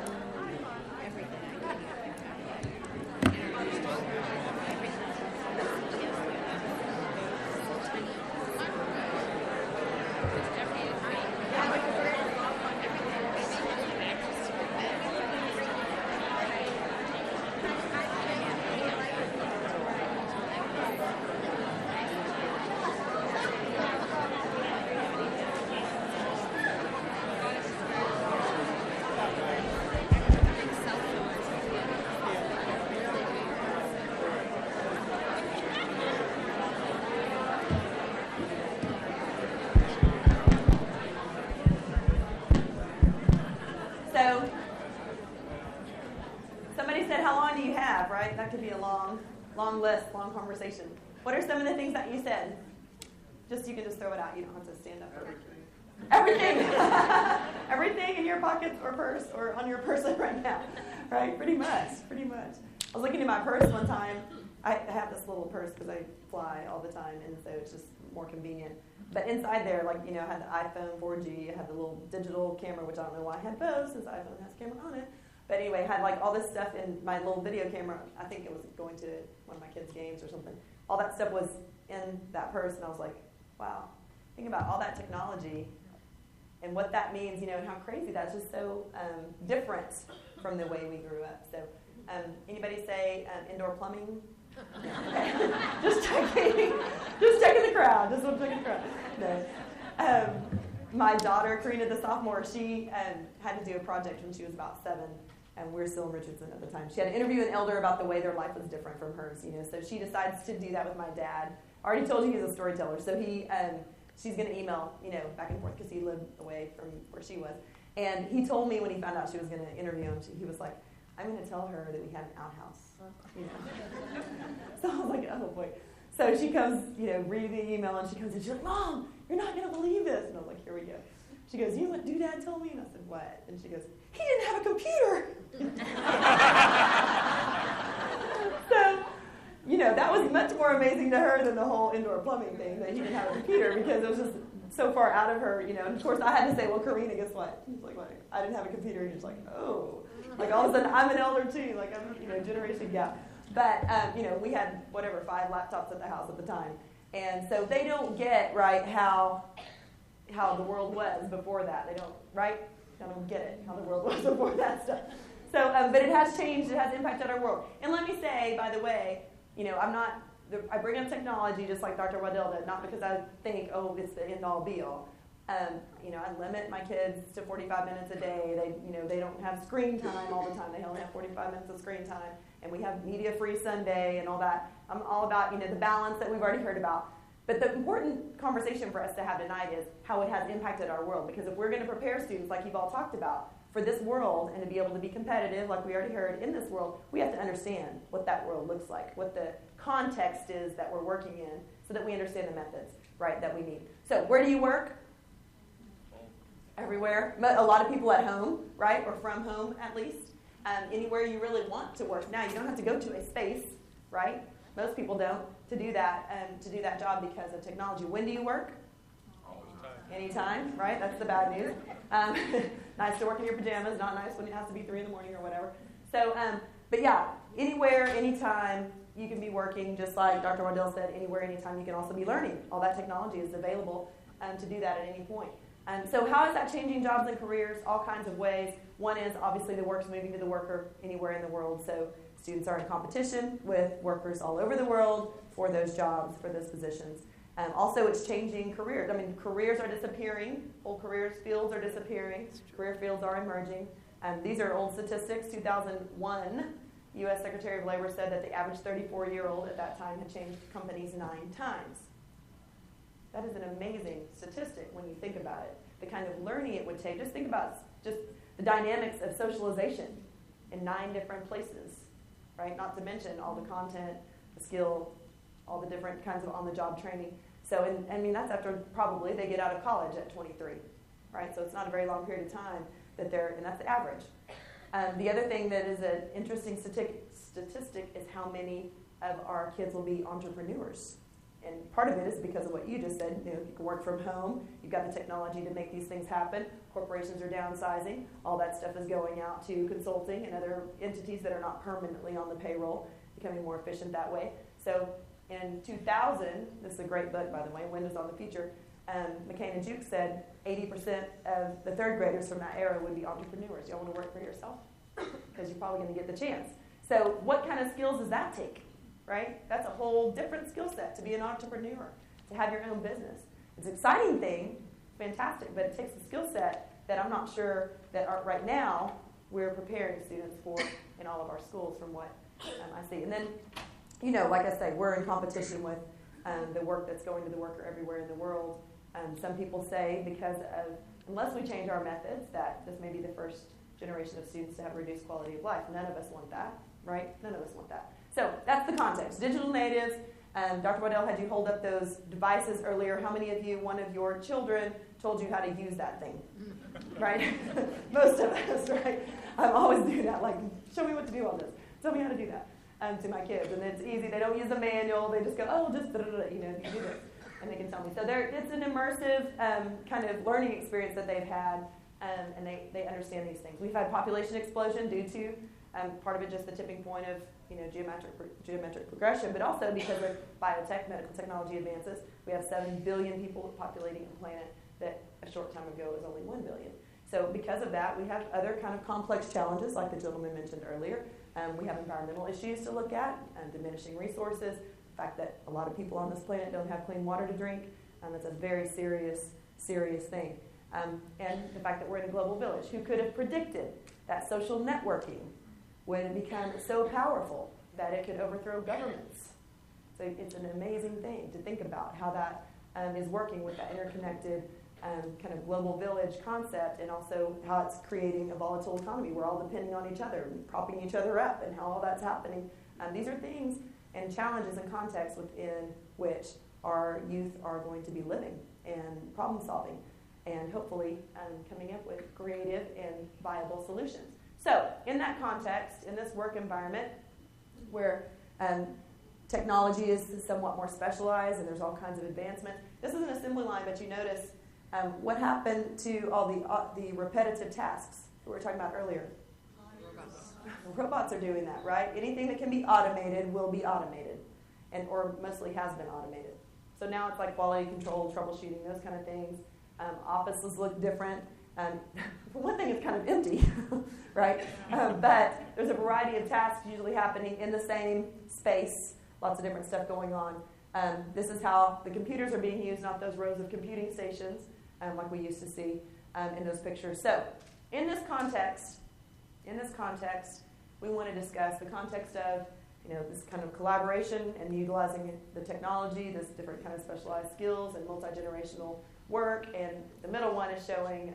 That could be a long list, long conversation. What are some of the things that you said? You can just throw it out. You don't have to stand up. Everything. Everything in your pockets or purse or on your person right now. Right? Pretty much. I was looking at my purse one time. I have this little purse because I fly all the time, and so it's just more convenient. But inside there, I had the iPhone 4G. I had the little digital camera, which I don't know why I had both, since the iPhone has a camera on it. But anyway, I had all this stuff in my little video camera. I think it was going to one of my kids' games or something. All that stuff was in that purse, and I was like, wow. Think about all that technology and what that means, and how crazy that's just so different from the way we grew up. So, anybody say indoor plumbing? Just checking the crowd. Just checking the crowd. No. My daughter, Karina, the sophomore, she had to do a project when she was about 7, and we were still in Richardson at the time. She had to interview an elder about the way their life was different from hers. So she decides to do that with my dad. I already told you he's a storyteller, so she's going to email, back and forth because he lived away from where she was. And he told me when he found out she was going to interview him, he was like, I'm going to tell her that we had an outhouse. So I was like, oh boy. So she comes, reading the email, and she comes and she's like, Mom, you're not going to believe this. And I was like, here we go. She goes, you know what Doodad told me? And I said, what? And she goes, he didn't have a computer. So, that was much more amazing to her than the whole indoor plumbing thing, that he didn't have a computer, because it was just so far out of her, And of course, I had to say, well, Karina, guess what? She's like, I didn't have a computer. And she's like, oh. All of a sudden, I'm an elder too. I'm, generation gap. But, we had, 5 laptops at the house at the time. And so they don't get, right, how the world was before that. They don't, right? They don't get it, how the world was before that stuff. So, but it has changed. It has impacted our world. And let me say, by the way, I bring up technology just like Dr. Waddell did, not because I think, it's the end-all, be-all. I limit my kids to 45 minutes a day. They don't have screen time all the time. They only have 45 minutes of screen time. And we have media-free Sunday and all that. I'm all about, the balance that we've already heard about. But the important conversation for us to have tonight is how it has impacted our world. Because if we're going to prepare students, like you've all talked about, for this world and to be able to be competitive, like we already heard, in this world, we have to understand what that world looks like, what the context is that we're working in, so that we understand the methods, right, that we need. So where do you work? Everywhere. A lot of people at home, right, or from home at least. Anywhere you really want to work. Now, you don't have to go to a space, right? Most people don't, to do that job because of technology. When do you work? All the time. Anytime, right? That's the bad news. Nice to work in your pajamas, not nice when it has to be 3 in the morning or whatever. So, but yeah, anywhere, anytime, you can be working, just like Dr. Waddell said, anywhere, anytime, you can also be learning. All that technology is available to do that at any point. So how is that changing jobs and careers? All kinds of ways. One is obviously the work's moving to the worker anywhere in the world. So students are in competition with workers all over the world for those jobs, for those positions. Also, it's changing careers. Careers are disappearing. Whole careers fields are disappearing. Career fields are emerging. These are old statistics. 2001, U.S. Secretary of Labor said that the average 34-year-old at that time had changed companies 9 times. That is an amazing statistic when you think about it. The kind of learning it would take. Just think about just the dynamics of socialization in 9 different places, right? Not to mention all the content, the skill, all the different kinds of on-the-job training. So, that's after probably they get out of college at 23, right? So it's not a very long period of time and that's the average. The other thing that is an interesting statistic is how many of our kids will be entrepreneurs. And part of it is because of what you just said. You can work from home. You've got the technology to make these things happen. Corporations are downsizing. All that stuff is going out to consulting and other entities that are not permanently on the payroll, becoming more efficient that way. So in 2000, this is a great book, by the way, Windows on the Future, McCain and Juke said 80% of the 3rd graders from that era would be entrepreneurs. Y'all want to work for yourself? Because you're probably going to get the chance. So what kind of skills does that take? Right? That's a whole different skill set to be an entrepreneur, to have your own business. It's an exciting thing, fantastic, but it takes a skill set that I'm not sure that right now we're preparing students for in all of our schools from what I see. And then, like I say, we're in competition with the work that's going to the worker everywhere in the world. Some people say unless we change our methods, that this may be the first generation of students to have a reduced quality of life. None of us want that, right? None of us want that. So that's the context. Digital natives, Dr. Waddell had you hold up those devices earlier. How many of you, one of your children told you how to use that thing? Right? Most of us, right? I'm always doing that, like, show me what to do on this. Tell me how to do that to my kids. And it's easy. They don't use the manual. They just go, oh, just, you know, you do this. And they can tell me. So it's an immersive kind of learning experience that they've had, and they understand these things. We've had population explosion due to part of it just the tipping point of geometric progression, but also because of biotech, medical technology advances. We have 7 billion people populating the planet that a short time ago was only 1 billion. So because of that, we have other kind of complex challenges, like the gentleman mentioned earlier. We have environmental issues to look at, diminishing resources, the fact that a lot of people on this planet don't have clean water to drink. It's a very serious thing. And the fact that we're in a global village. Who could have predicted that social networking would become so powerful that it could overthrow governments? So it's an amazing thing to think about how that is working with that interconnected kind of global village concept, and also how it's creating a volatile economy. We're all depending on each other, propping each other up, and how all that's happening. These are things and challenges and contexts within which our youth are going to be living and problem solving, and hopefully coming up with creative and viable solutions. So in that context, in this work environment where technology is somewhat more specialized and there's all kinds of advancements, this is an assembly line, but you notice what happened to all the repetitive tasks that we were talking about earlier? Robots are doing that, right? Anything that can be automated will be automated, or mostly has been automated. So now it's like quality control, troubleshooting, those kind of things. Offices look different. For one thing, it's kind of empty, right? But there's a variety of tasks usually happening in the same space, lots of different stuff going on. This is how the computers are being used, not those rows of computing stations like we used to see in those pictures. So in this context, we want to discuss the context of this kind of collaboration and utilizing the technology, this different kind of specialized skills and multi-generational work. And the middle one is showing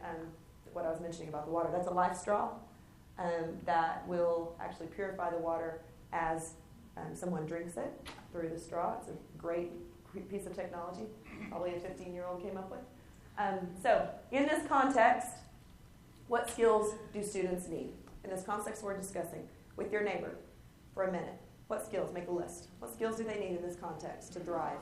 what I was mentioning about the water. That's a life straw that will actually purify the water as someone drinks it through the straw. It's a great piece of technology, probably a 15-year-old came up with. So in this context, what skills do students need? In this context we're discussing with your neighbor for a minute. What skills? Make a list. What skills do they need in this context to thrive?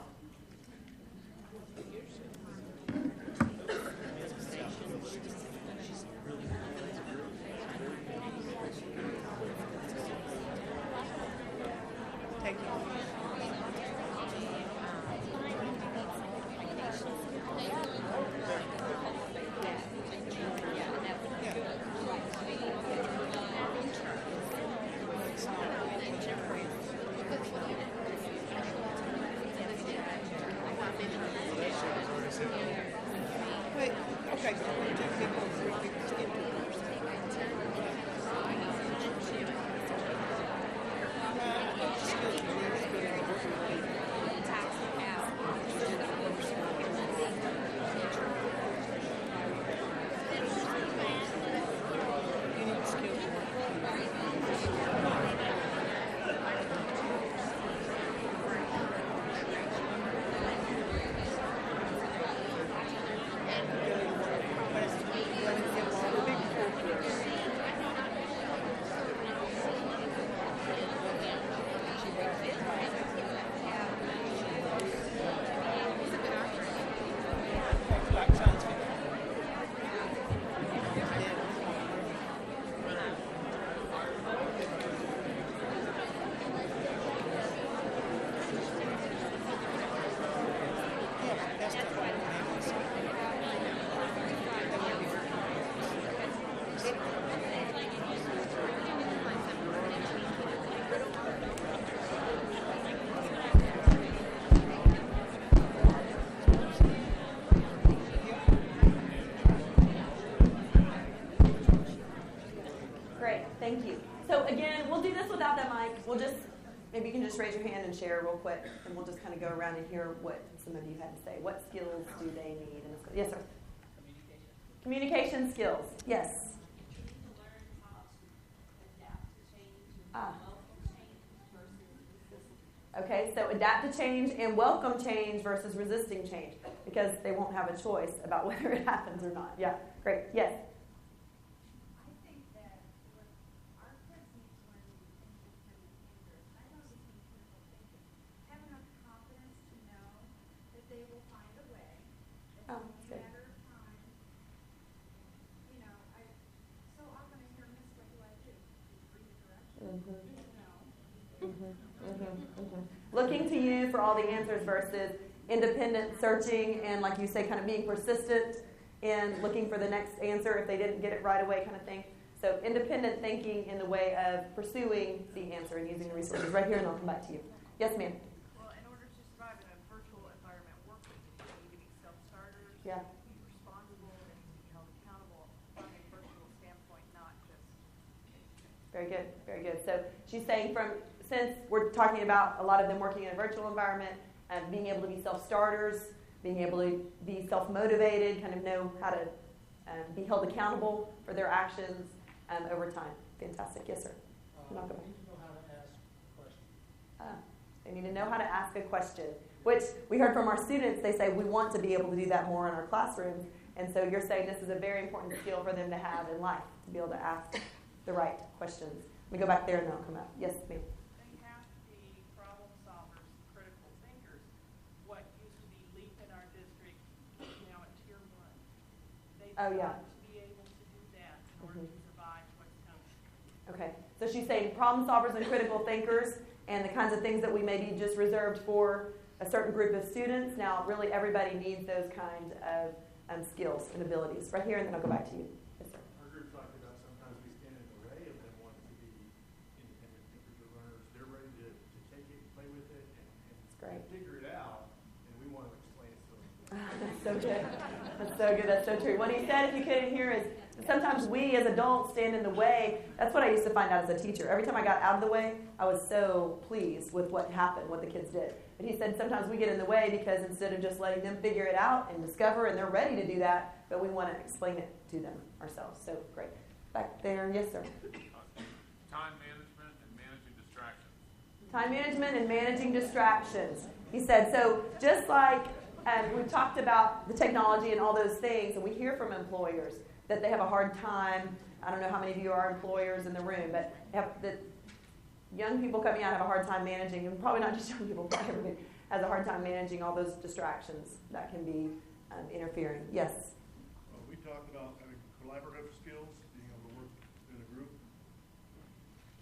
Thank you. So again, we'll do this without that mic. Maybe you can just raise your hand and share real quick, and we'll just kind of go around and hear what some of you had to say. What skills do they need in this? Yes, sir. Communication skills. Yes. Okay, so adapt to change and welcome change versus resisting change, because they won't have a choice about whether it happens or not. Yeah, great. Yes? I think that what our kids need to learn independent thinkers. I know this in critical thinking. Have enough confidence to know that they will find a way. It's only a matter of time. You know, so often I hear, Miss, what do I do? Read the directions. Mm-hmm. No. Looking to you for all the answers versus independent searching and, like you say, kind of being persistent in looking for the next answer if they didn't get it right away kind of thing. So independent thinking in the way of pursuing the answer and using the resources. Right here, and I'll come back to you. Yes, ma'am? Well, in order to survive in a virtual environment, work with people, you need to be self-starters, Yeah. be responsible, and be held accountable from a virtual standpoint, not just... Very good, very good. So she's saying since we're talking about a lot of them working in a virtual environment, being able to be self-starters, being able to be self-motivated, kind of know how to be held accountable for their actions over time. Fantastic. Yes, sir. They need to know how to ask questions. They need to know how to ask a question, which we heard from our students. They say we want to be able to do that more in our classrooms. And so you're saying this is a very important skill for them to have in life, to be able to ask the right questions. Let me go back there and then I'll come out. Yes, ma'am. They have to be problem solvers, critical thinkers. What used to be LEAP in our district is now at Tier 1. They've Oh, yeah. got to be able to do that in order to survive what's coming. Okay. So she's saying problem solvers and critical thinkers and the kinds of things that we maybe just reserved for a certain group of students. Now, really, everybody needs those kinds of skills and abilities. Right here, and then I'll go back to you. Yes, sir. Our group talked about sometimes we stand in the way of them wanting to be independent thinkers or learners. They're ready to take it and play with it and figure it out, and we want to explain it to them. That's so good. That's so good. That's so true. What he said, if you couldn't hear, is sometimes we as adults stand in the way. That's what I used to find out as a teacher. Every time I got out of the way, I was so pleased with what happened, what the kids did. But he said sometimes we get in the way because instead of just letting them figure it out and discover, and they're ready to do that, but we want to explain it to them ourselves. So great. Back there. Yes, sir. Time management and managing distractions. Time management and managing distractions. He said, so just like we've talked about the technology and all those things, and we hear from employers that they have a hard time. I don't know how many of you are employers in the room, but the young people coming out have a hard time managing, and probably not just young people, but everybody has a hard time managing all those distractions that can be interfering. Yes? We talked about having collaborative skills, being able to work in a group,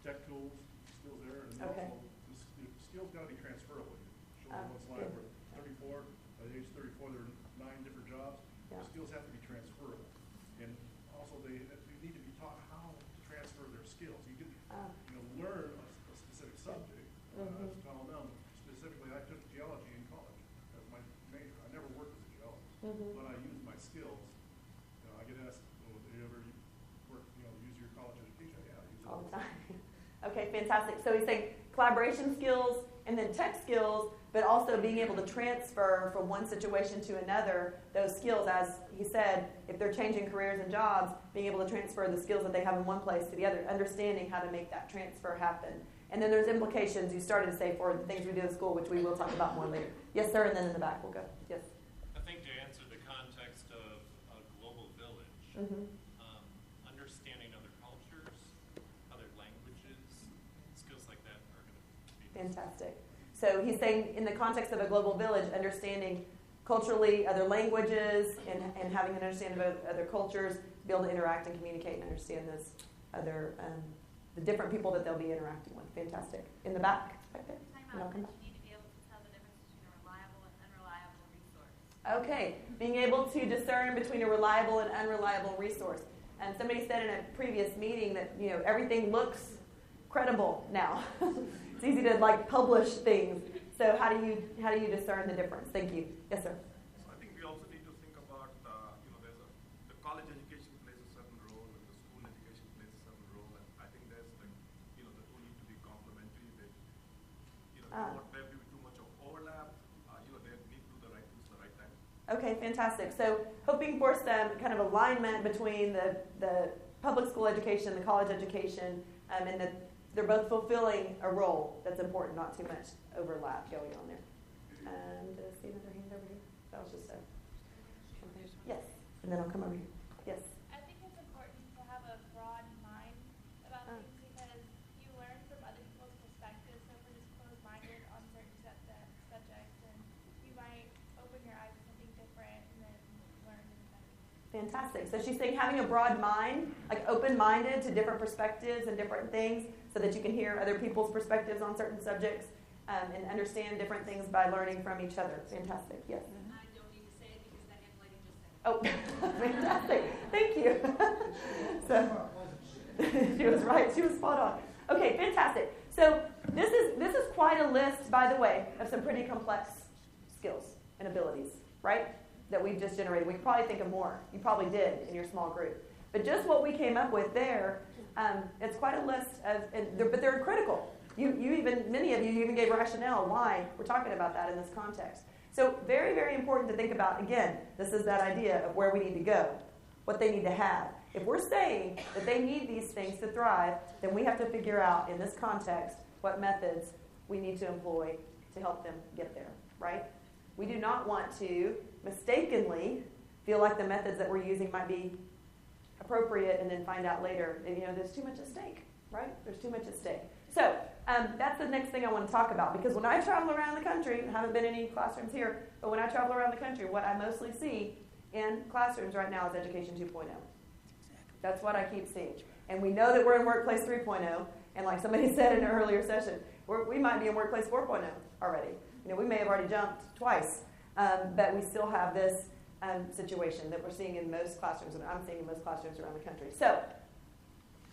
tech tools, skills there, and Okay. also the skills got to be transferable. Show them what's like. We're 34, by the age of 34, there are 9 different jobs. Yeah. The skills have to be transferable. And also they need to be taught how to transfer their skills. You can learn a specific subject. I was telling them, specifically, I took geology in college as my major. I never worked as a geologist, but I used my skills. I get asked, well, do you ever work, use your college education? Yeah, I use it All the time. Okay, fantastic. So he's saying collaboration skills and then tech skills, but also being able to transfer from one situation to another those skills, as he said, if they're changing careers and jobs, being able to transfer the skills that they have in one place to the other, understanding how to make that transfer happen. And then there's implications you started to say for the things we do in school, which we will talk about more later. Yes, sir, and then in the back we'll go. Yes. I think to answer the context of a global village, understanding other cultures, other languages, skills like that are going to be Fantastic. So he's saying in the context of a global village, understanding culturally other languages and having an understanding of other cultures, be able to interact and communicate and understand those other, the different people that they'll be interacting with. Fantastic. In the back there. And I'll come back. You need to be able to tell the difference between a reliable and unreliable resource. Okay, being able to discern between a reliable and unreliable resource. And somebody said in a previous meeting that everything looks credible now. It's easy to publish things. So how do you discern the difference? Thank you. Yes, sir. So I think we also need to think about the college education plays a certain role and the school education plays a certain role, and I think there's the two need to be complementary. They don't want there to be too much of overlap. They need to do the right things at the right time. Okay, fantastic. So hoping for some kind of alignment between the public school education, the college education, and the they're both fulfilling a role that's important, not too much overlap going on there. Did I see another hand over here? That was just a something. Yes, and then I'll come over here. Yes. I think it's important to have a broad mind about things because you learn from other people's perspectives. So if we're just closed-minded on certain subjects, then you might open your eyes to something different and then learn independently. Fantastic. So she's saying having a broad mind, like open-minded to different perspectives and different things so that you can hear other people's perspectives on certain subjects and understand different things by learning from each other. Fantastic. Yes? I don't need to say it because that young lady just said it. Oh, fantastic. Thank you. So she was right. She was spot on. Okay, fantastic. So this is quite a list, by the way, of some pretty complex skills and abilities, right? That we've just generated. We could probably think of more. You probably did in your small group. But just what we came up with there, it's quite a list of, but they're critical. Many of you even gave rationale why we're talking about that in this context. So very, very important to think about. Again, this is that idea of where we need to go, what they need to have. If we're saying that they need these things to thrive, then we have to figure out in this context what methods we need to employ to help them get there, right? We do not want to mistakenly feel like the methods that we're using might be appropriate and then find out later, there's too much at stake, right? There's too much at stake. So that's the next thing I want to talk about, because when I travel around the country, I haven't been in any classrooms here, but when I travel around the country, what I mostly see in classrooms right now is Education 2.0. That's what I keep seeing. And we know that we're in Workplace 3.0, and like somebody said in an earlier session, we might be in Workplace 4.0 already. We may have already jumped twice, but we still have this situation that we're seeing in most classrooms, and I'm seeing in most classrooms around the country. So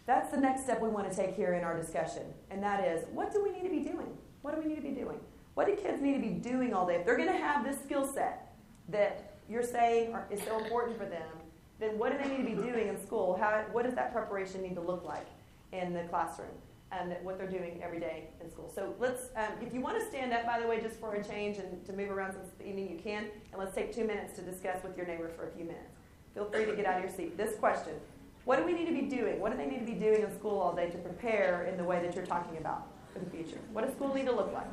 that's the next step we want to take here in our discussion, and that is, what do we need to be doing? What do we need to be doing? What do kids need to be doing all day? If they're going to have this skill set that you're saying is so important for them, then what do they need to be doing in school? What does that preparation need to look like in the classroom? And what they're doing every day in school. So let's, if you want to stand up, by the way, just for a change and to move around since the evening, you can. And let's take 2 minutes to discuss with your neighbor for a few minutes. Feel free to get out of your seat. This question, what do we need to be doing? What do they need to be doing in school all day to prepare in the way that you're talking about for the future? What does school need to look like?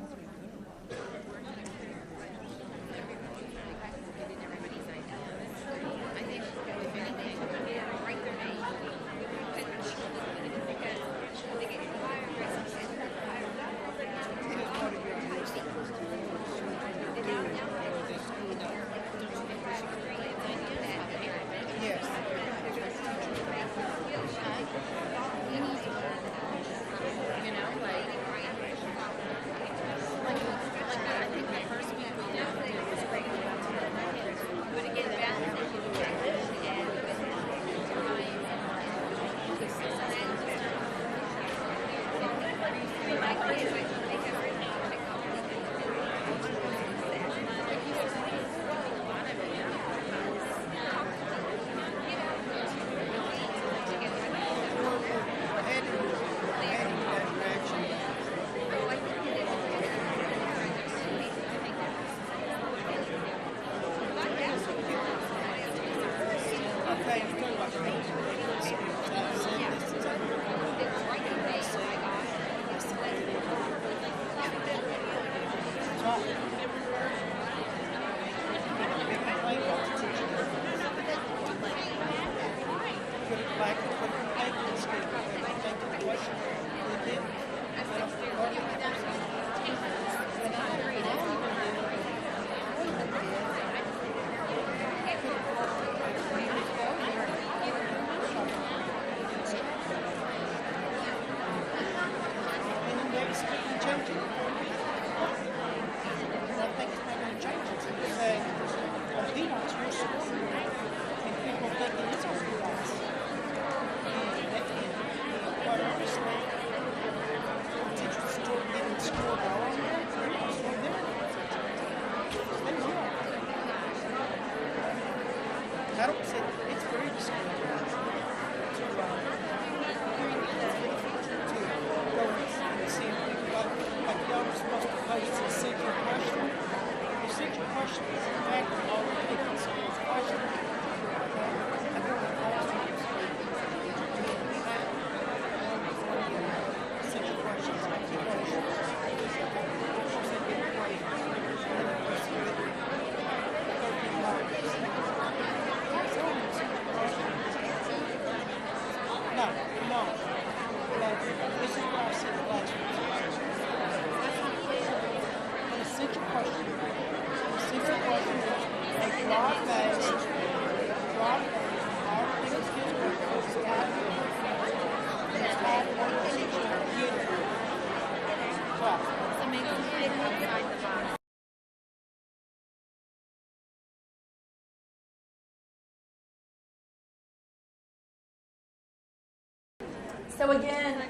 So again,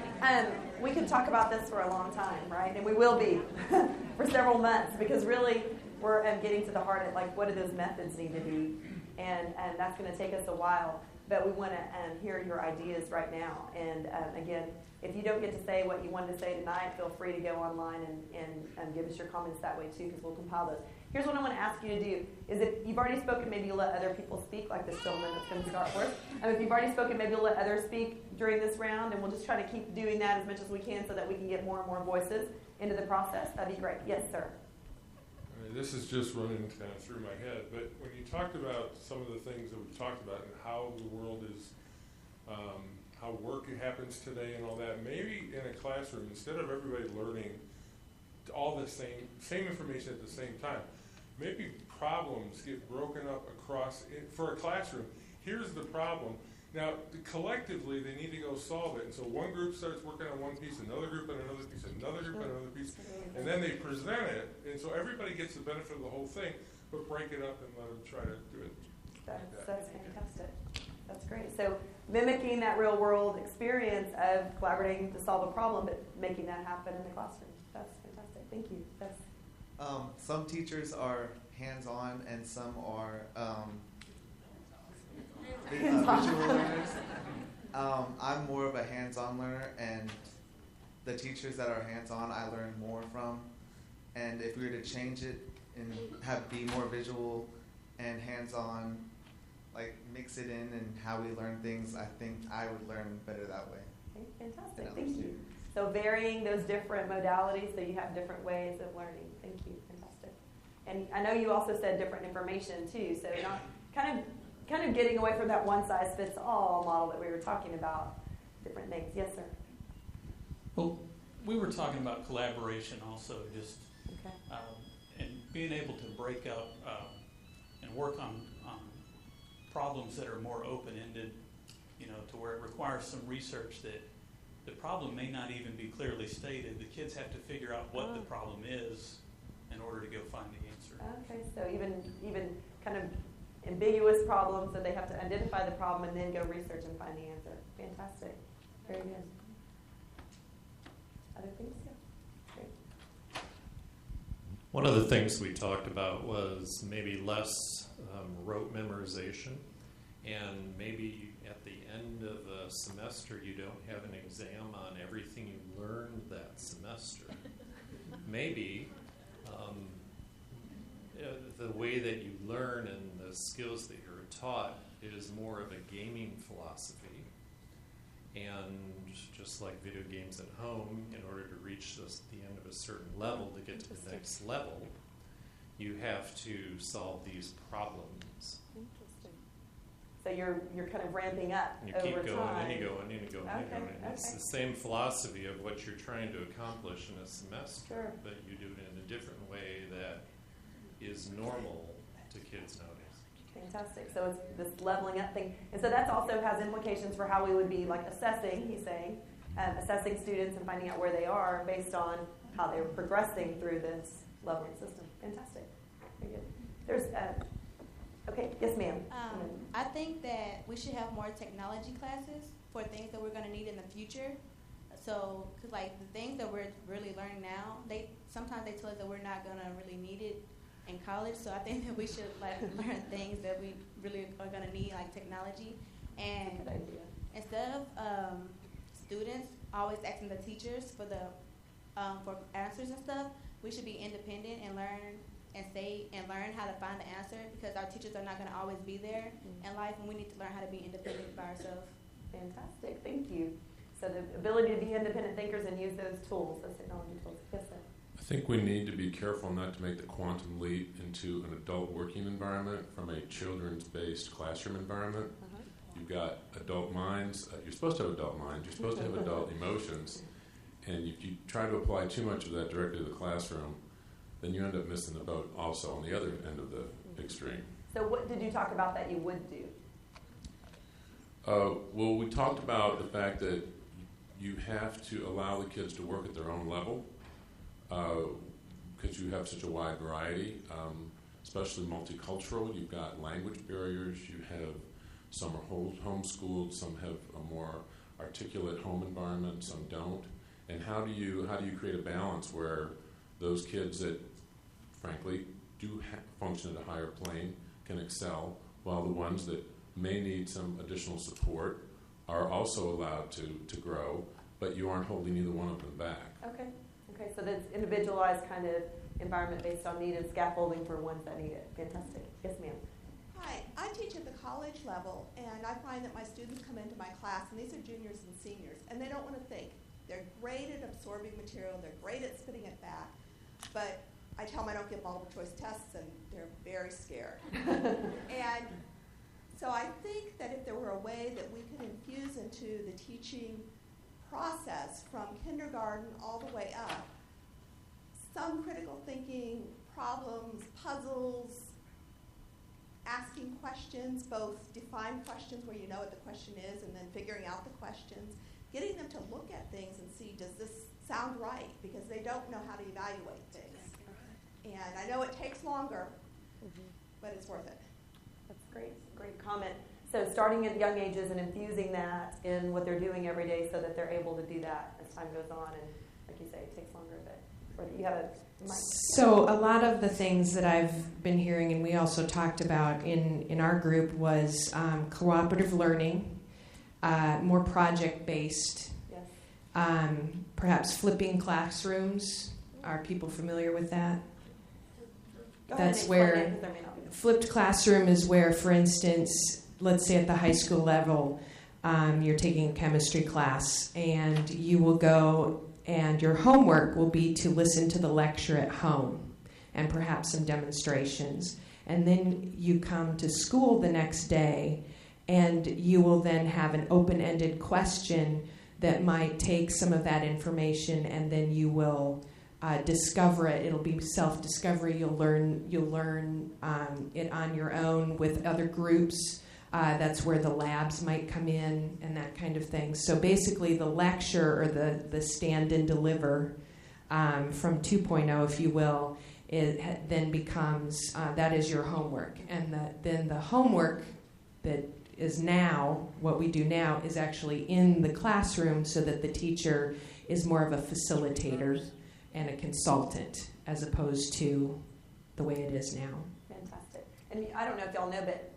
we could talk about this for a long time, right? And we will be for several months, because really we're getting to the heart of, like, what do those methods need to be? And that's going to take us a while. But we want to hear your ideas right now. And again, if you don't get to say what you wanted to say tonight, feel free to go online and give us your comments that way too, because we'll compile those. Here's what I want to ask you to do, is if you've already spoken, maybe you'll let other people speak, like this gentleman that's going to start first. If you've already spoken, maybe you'll let others speak during this round, and we'll just try to keep doing that as much as we can so that we can get more and more voices into the process. That'd be great. Yes, sir. This is just running kind of through my head, but when you talked about some of the things that we've talked about and how the world is, how work happens today and all that, maybe in a classroom, instead of everybody learning all the same information at the same time, maybe problems get broken up across, for a classroom. Here's the problem. Now, collectively, they need to go solve it. And so one group starts working on one piece, another group on another piece, another group on another piece, and then they present it. And so everybody gets the benefit of the whole thing, but break it up and let them try to do it. That's fantastic. That's great. So mimicking that real world experience of collaborating to solve a problem, but making that happen in the classroom. That's fantastic. Thank you. That's some teachers are hands-on and some are visual learners. I'm more of a hands-on learner, and the teachers that are hands-on I learn more from. And if we were to change it and be more visual and hands-on, like mix it in and how we learn things, I think I would learn better that way. Okay, fantastic. Thank you. So varying those different modalities so you have different ways of learning. Thank you. Fantastic. And I know you also said different information too, so not kind of getting away from that one-size-fits-all model that we were talking about, different things. Yes, sir? Well, we were talking about collaboration also, just and being able to break up and work on problems that are more open-ended, to where it requires some research that the problem may not even be clearly stated. The kids have to figure out what the problem is in order to go find the answer. Okay, so even kind of ambiguous problems, that they have to identify the problem and then go research and find the answer. Fantastic. Very good. Other things? Yeah. Great. One of the things we talked about was maybe less rote memorization, and maybe at the end of a semester you don't have an exam on everything you learned that semester. Maybe the way that you learn and the skills that you're taught is more of a gaming philosophy. And just like video games at home, in order to reach the end of a certain level, to get to the next level, you have to solve these problems. Interesting. So you're kind of ramping up and you over keep going, time. and you go, and you go, and you go. And it's the same philosophy of what you're trying to accomplish in a semester, but you do it in a different way that is normal to kids nowadays. Fantastic. So it's this leveling up thing. And so that also has implications for how we would be like assessing, he's saying, assessing students and finding out where they are based on how they're progressing through this leveling system. Fantastic. Very good. There's, okay, yes ma'am. I think that we should have more technology classes for things that we're going to need in the future. So, because like the things that we're really learning now, sometimes they tell us that we're not going to really need it in college. So I think that we should learn things that we really are going to need, like technology. And instead of students always asking the teachers for for answers and stuff, we should be independent and learn how to find the answer, because our teachers are not going to always be there in life, and we need to learn how to be independent by ourselves. Fantastic. Thank you. So the ability to be independent thinkers and use those tools, those technology tools. Yes, sir. I think we need to be careful not to make the quantum leap into an adult working environment from a children's-based classroom environment. You've got adult minds. You're supposed to have adult minds. You're supposed to have adult emotions. And if you try to apply too much of that directly to the classroom, then you end up missing the boat also on the other end of the extreme. So what did you talk about that you would do? Well, we talked about the fact that you have to allow the kids to work at their own level because you have such a wide variety, especially multicultural. You've got language barriers. You have some are homeschooled, some have a more articulate home environment, some don't. And how do you create a balance where those kids that, frankly, do function at a higher plane can excel, while the ones that may need some additional support are also allowed to grow, but you aren't holding either one of them back. Okay, so that's individualized kind of environment based on need and scaffolding for ones that need it. Fantastic. Yes, ma'am. Hi, I teach at the college level, and I find that my students come into my class, and these are juniors and seniors, and they don't want to think. They're great at absorbing material, they're great at spitting it back, but I tell them I don't give multiple choice tests, and they're very scared. And so I think that if there were a way that we could infuse into the teaching process from kindergarten all the way up, some critical thinking, problems, puzzles, asking questions, both defined questions where you know what the question is and then figuring out the questions, getting them to look at things and see, does this sound right? Because they don't know how to evaluate things. And I know it takes longer, but it's worth it. That's great comment. So starting at young ages and infusing that in what they're doing every day so that they're able to do that as time goes on. And like you say, it takes longer, but you have a mic. So a lot of the things that I've been hearing, and we also talked about in our group, was cooperative learning, more project-based, yes. Perhaps flipping classrooms. Are people familiar with that? That's where flipped classroom is where, for instance, let's say at the high school level, you're taking a chemistry class, and you will go and your homework will be to listen to the lecture at home and perhaps some demonstrations. And then you come to school the next day, and you will then have an open-ended question that might take some of that information, and then you will discover it. It'll be self-discovery. You'll learn it on your own with other groups. That's where the labs might come in and that kind of thing. So basically the lecture or the stand and deliver from 2.0, if you will, it then becomes, that is your homework. And then the homework that is now, what we do now, is actually in the classroom so that the teacher is more of a facilitator and a consultant as opposed to the way it is now. Fantastic. And I don't know if y'all know, but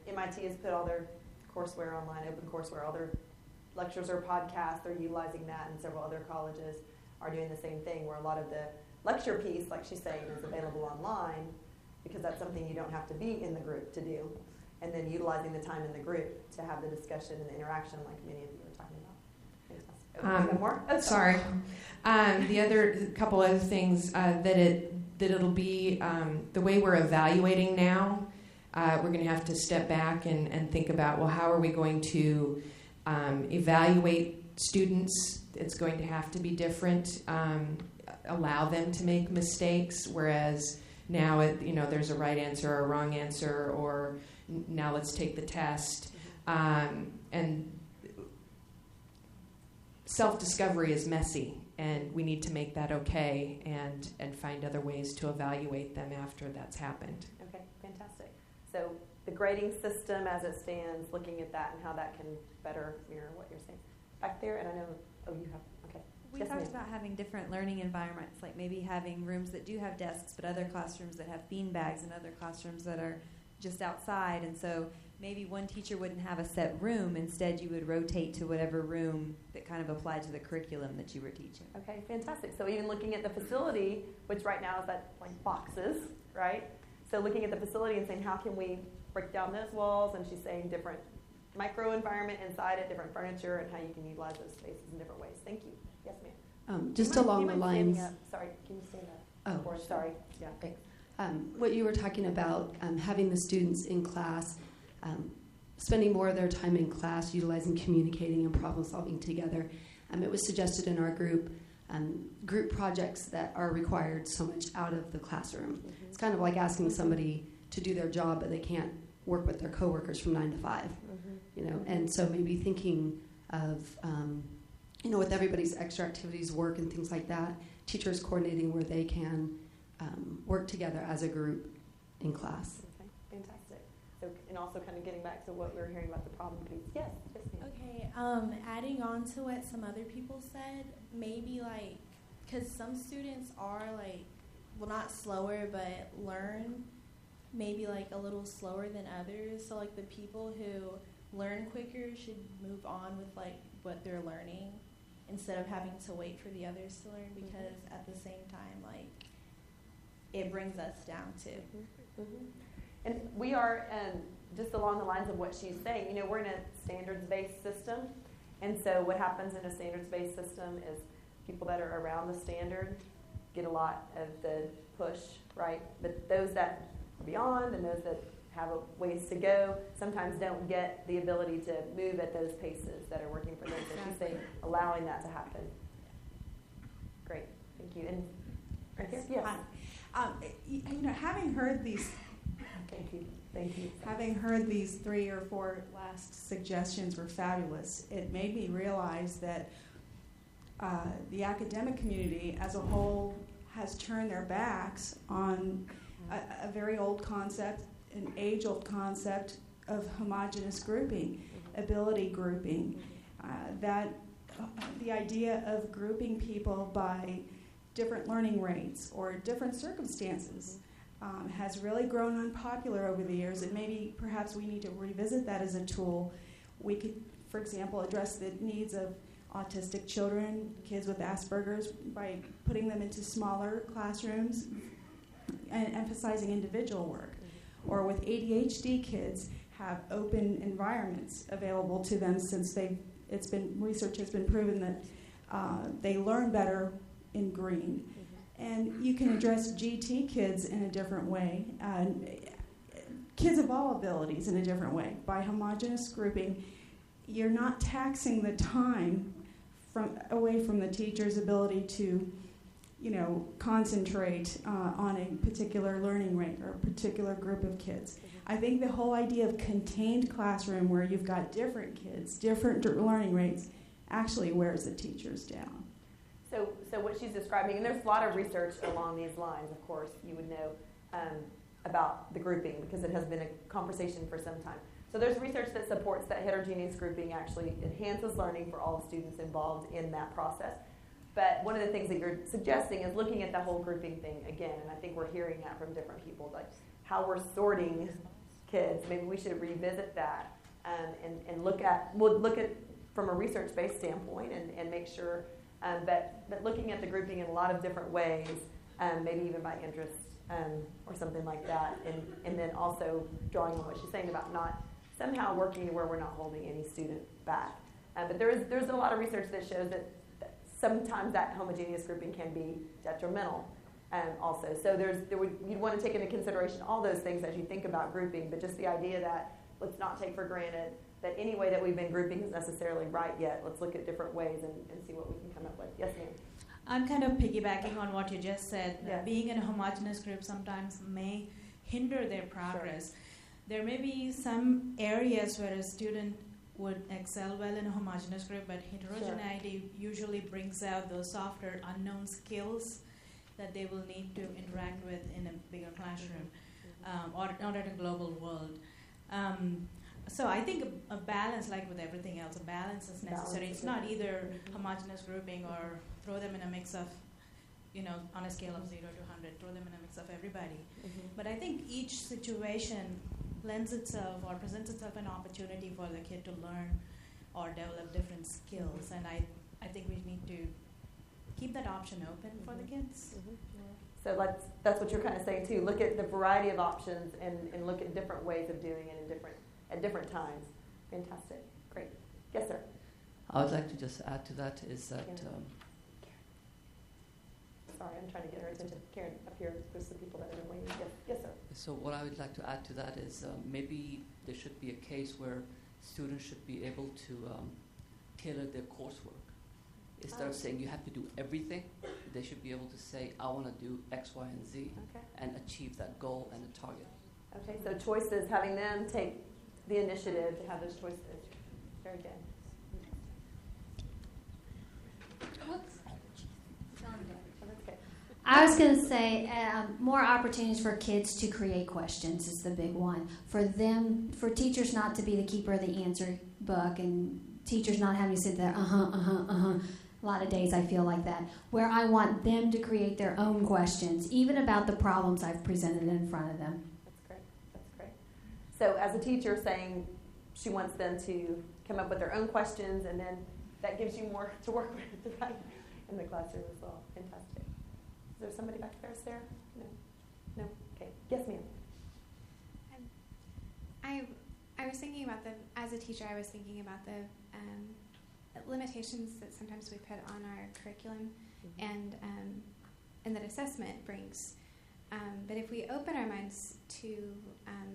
MIT has put all their courseware online, open courseware, all their lectures or podcasts. They're utilizing that, and several other colleges are doing the same thing, where a lot of the lecture piece, like she's saying, is available online because that's something you don't have to be in the group to do. And then utilizing the time in the group to have the discussion and the interaction, like many of you were talking about. More? Oh, sorry. The other couple other things that it'll be the way we're evaluating now. We're going to have to step back and think about, well, how are we going to evaluate students? It's going to have to be different. Allow them to make mistakes, whereas now there's a right answer or a wrong answer, or now let's take the test. And self-discovery is messy, and we need to make that okay and find other ways to evaluate them after that's happened. Okay, fantastic. So the grading system as it stands, looking at that and how that can better mirror what you're saying. Back there, and I know, you have, okay. We Yes, talked ma'am. about having different learning environments, like maybe having rooms that do have desks, but other classrooms that have bean bags, and other classrooms that are just outside. And so maybe one teacher wouldn't have a set room. Instead, you would rotate to whatever room that kind of applied to the curriculum that you were teaching. Okay, fantastic. So even looking at the facility, which right now is that like boxes, right? So looking at the facility and saying, how can we break down those walls? And she's saying different micro environment inside it, different furniture, and how you can utilize those spaces in different ways. Thank you. Yes, ma'am. Just Do you along mind the lines. standing up? Sorry, can you stand up? Oh, Or, sorry. Yeah, thanks. What you were talking about, having the students in class, spending more of their time in class, utilizing communicating and problem solving together. It was suggested in our group projects that are required so much out of the classroom. It's kind of like asking somebody to do their job, but they can't work with their coworkers from 9 to 5. You know, and so maybe thinking of, you know, with everybody's extra activities, work and things like that, teachers coordinating where they can work together as a group in class. Okay, fantastic. So, and also kind of getting back to what we were hearing about the problem piece. Yes, Okay, adding on to what some other people said, maybe like, because some students are like, well, not slower, but learn maybe like a little slower than others. So like the people who learn quicker should move on with like what they're learning instead of having to wait for the others to learn, because at the same time, like, it brings us down too. And we are, just along the lines of what she's saying, you know, we're in a standards-based system, and so what happens in a standards-based system is people that are around the standard get a lot of the push, right? But those that are beyond and those that have a ways to go sometimes don't get the ability to move at those paces that are working for them. So she's saying allowing that to happen. Great, thank you. And right here, yes. You know, having heard these, thank you. Having heard these 3 or 4 last suggestions were fabulous. It made me realize that the academic community as a whole has turned their backs on a very old concept, an age-old concept of homogeneous grouping, ability grouping. The idea of grouping people by different learning rates or different circumstances has really grown unpopular over the years, and maybe perhaps we need to revisit that as a tool. We could, for example, address the needs of autistic children, kids with Asperger's, by putting them into smaller classrooms and emphasizing individual work. Or with ADHD kids, have open environments available to them, since research has been proven that they learn better in green. And you can address GT kids in a different way, kids of all abilities in a different way. By homogeneous grouping, you're not taxing the time away from the teacher's ability to, you know, concentrate on a particular learning rate or a particular group of kids. I think the whole idea of contained classroom where you've got different kids, different learning rates, actually wears the teachers down. So what she's describing, and there's a lot of research along these lines, of course, you would know about the grouping, because it has been a conversation for some time. So there's research that supports that heterogeneous grouping actually enhances learning for all students involved in that process. But one of the things that you're suggesting is looking at the whole grouping thing again, and I think we're hearing that from different people, like how we're sorting kids. Maybe we should revisit that and look at from a research-based standpoint and make sure that looking at the grouping in a lot of different ways, maybe even by interest or something like that, and then also drawing on what she's saying about not somehow working to where we're not holding any student back. But there's a lot of research that shows that sometimes that homogeneous grouping can be detrimental also. So you'd want to take into consideration all those things as you think about grouping, but just the idea that let's not take for granted that any way that we've been grouping is necessarily right yet. Let's look at different ways and see what we can come up with. Yes, ma'am. I'm kind of piggybacking on what you just said. Yeah. Being in a homogeneous group sometimes may hinder their progress. Sure. There may be some areas where a student would excel well in a homogeneous group, but heterogeneity usually brings out those softer, unknown skills that they will need to interact with in a bigger classroom or at a global world. So I think a balance, like with everything else, a balance is necessary. It's not either homogeneous grouping or throw them in a mix of, on a scale of 0 to 100, throw them in a mix of everybody. But I think each situation lends itself or presents itself an opportunity for the kid to learn or develop different skills. And I think we need to keep that option open for the kids. So that's what you're kind of saying too. Look at the variety of options and look at different ways of doing it at different times. Fantastic. Great. Yes, sir. I would like to just add to that is that... Sorry, I'm trying to get her attention. Karen, up here, there's some people that have been waiting. Yes, sir. So what I would like to add to that is maybe there should be a case where students should be able to tailor their coursework. Instead of saying you have to do everything, they should be able to say, I want to do X, Y, and Z, and achieve that goal and a target. Okay, so choices, having them take the initiative to have those choices. Very good. I was going to say more opportunities for kids to create questions is the big one. For them, for teachers not to be the keeper of the answer book, and teachers not having to sit there, A lot of days I feel like that, where I want them to create their own questions, even about the problems I've presented in front of them. That's great. That's great. So as a teacher saying she wants them to come up with their own questions, and then that gives you more to work with, right, in the classroom as well. Fantastic. Is there somebody back there, Sarah? No? No? Okay. Yes, ma'am. I was thinking about as a teacher, I was thinking about the limitations that sometimes we put on our curriculum and that assessment brings. But if we open our minds to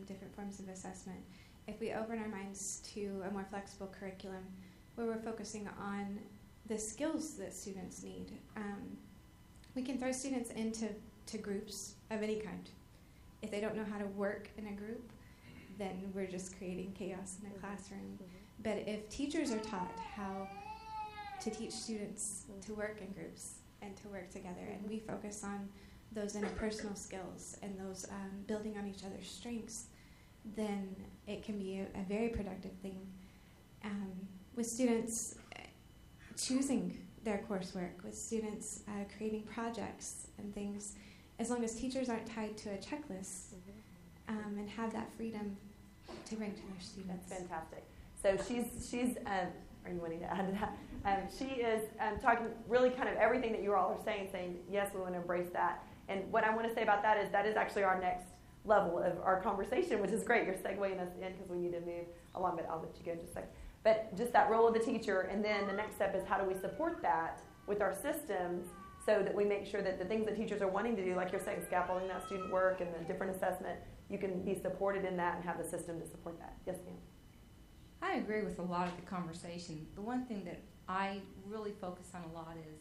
different forms of assessment, if we open our minds to a more flexible curriculum where we're focusing on the skills that students need, we can throw students into groups of any kind. If they don't know how to work in a group, then we're just creating chaos in a classroom. But if teachers are taught how to teach students to work in groups and to work together, and we focus on those interpersonal skills and those building on each other's strengths, then it can be a very productive thing. With students choosing their coursework, with students creating projects and things, as long as teachers aren't tied to a checklist and have that freedom to bring to their students. That's fantastic. So she's are you wanting to add to that? She is talking really kind of everything that you all are saying, yes, we want to embrace that. And what I want to say about that is actually our next level of our conversation, which is great. You're segueing us in because we need to move along, but I'll let you go in just a second. But just that role of the teacher, and then the next step is how do we support that with our systems so that we make sure that the things that teachers are wanting to do, like you're saying, scaffolding that student work and the different assessment, you can be supported in that and have the system to support that. Yes, ma'am. I agree with a lot of the conversation. The one thing that I really focus on a lot is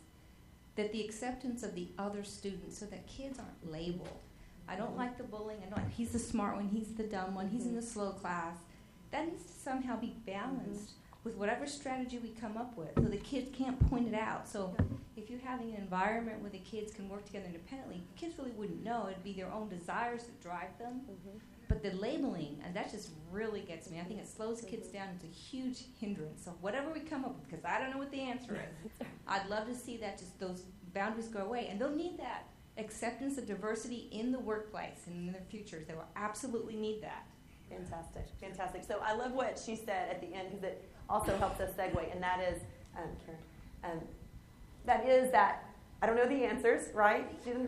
that the acceptance of the other students so that kids aren't labeled. I don't like the bullying. I don't like he's the smart one, he's the dumb one, he's in the slow class. That needs to somehow be balanced with whatever strategy we come up with so the kids can't point it out. So if you're having an environment where the kids can work together independently, the kids really wouldn't know. It'd be their own desires that drive them. But the labeling, and that just really gets me. I think it slows kids down. It's a huge hindrance. So whatever we come up with, because I don't know what the answer is, I'd love to see that just those boundaries go away. And they'll need that acceptance of diversity in the workplace and in their futures. They will absolutely need that. Fantastic, fantastic. So I love what she said at the end because it also helps us segue, and that is, Karen, that is that I don't know the answers, right?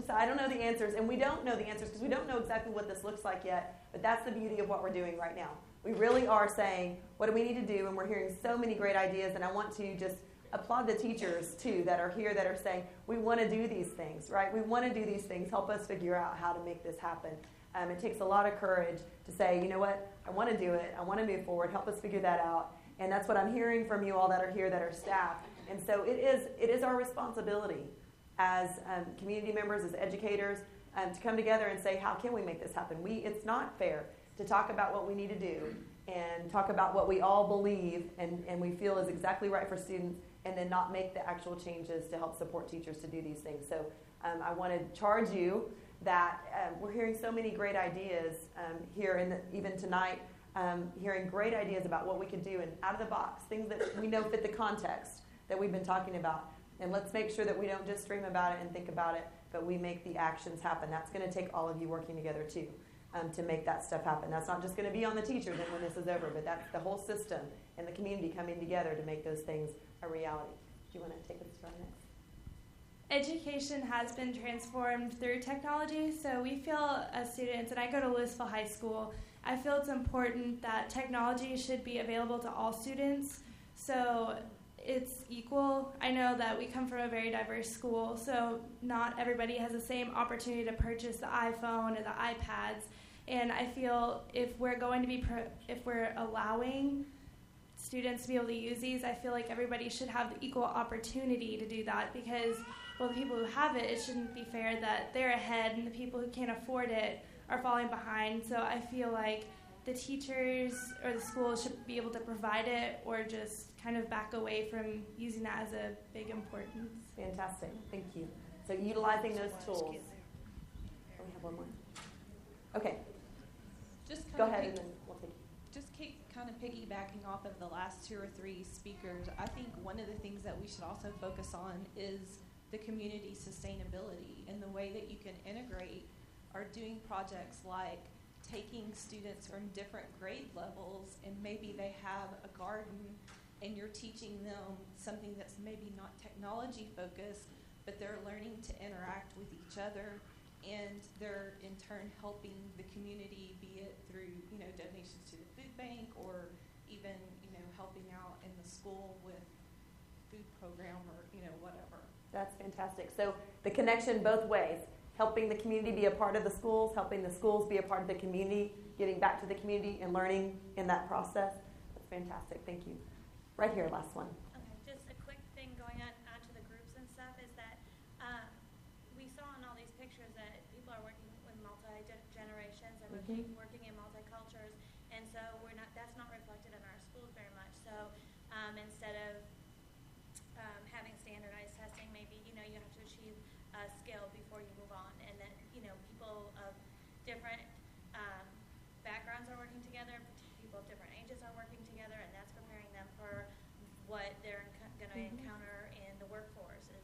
I don't know the answers, and we don't know the answers because we don't know exactly what this looks like yet, but that's the beauty of what we're doing right now. We really are saying, what do we need to do? And we're hearing so many great ideas, and I want to just applaud the teachers, too, that are here that are saying, we want to do these things, right? We want to do these things. Help us figure out how to make this happen. It takes a lot of courage to say, you know what, I want to do it. I want to move forward. Help us figure that out. And that's what I'm hearing from you all that are here that are staff. And so it is our responsibility as community members, as educators, to come together and say, how can we make this happen? It's not fair to talk about what we need to do and talk about what we all believe and we feel is exactly right for students and then not make the actual changes to help support teachers to do these things. So I want to charge you that we're hearing so many great ideas here, even tonight, hearing great ideas about what we could do and out of the box, things that we know fit the context that we've been talking about. And let's make sure that we don't just dream about it and think about it, but we make the actions happen. That's going to take all of you working together, too, to make that stuff happen. That's not just going to be on the teachers then when this is over, but that's the whole system and the community coming together to make those things a reality. Do you want to take us to our next? Education has been transformed through technology, so we feel as students, and I go to Louisville High School, I feel it's important that technology should be available to all students, so it's equal. I know that we come from a very diverse school, so not everybody has the same opportunity to purchase the iPhone or the iPads, and I feel if we're going to be, if we're allowing students to be able to use these, I feel like everybody should have the equal opportunity to do that because, well, the people who have it, it shouldn't be fair that they're ahead and the people who can't afford it are falling behind. So I feel like the teachers or the schools should be able to provide it, or just kind of back away from using that as a big importance. Fantastic. Thank you. So utilizing those tools. Oh, we have one more. Okay. Just go ahead and then we'll take it. Just kind of piggybacking off of the last 2 or 3 speakers, I think one of the things that we should also focus on is the community sustainability and the way that you can integrate or doing projects like taking students from different grade levels, and maybe they have a garden and you're teaching them something that's maybe not technology focused, but they're learning to interact with each other, and they're in turn helping the community, be it through, you know, donations to the food bank, or even, you know, helping out in the school with food program, or, you know, whatever. That's fantastic. So the connection both ways, helping the community be a part of the schools, helping the schools be a part of the community, giving back to the community and learning in that process. That's fantastic. Thank you. Right here, last one. Okay, just a quick thing going on to the groups and stuff is that we saw in all these pictures that people are working with multi-generations and working in multicultures, and so that's not reflected in our schools very much. So instead of having standardized testing, maybe, you know, you have to achieve a skill before you move on, and then, you know, people of different backgrounds are working together, people of different ages are working together, and that's preparing them for what they're going to encounter in the workforce, is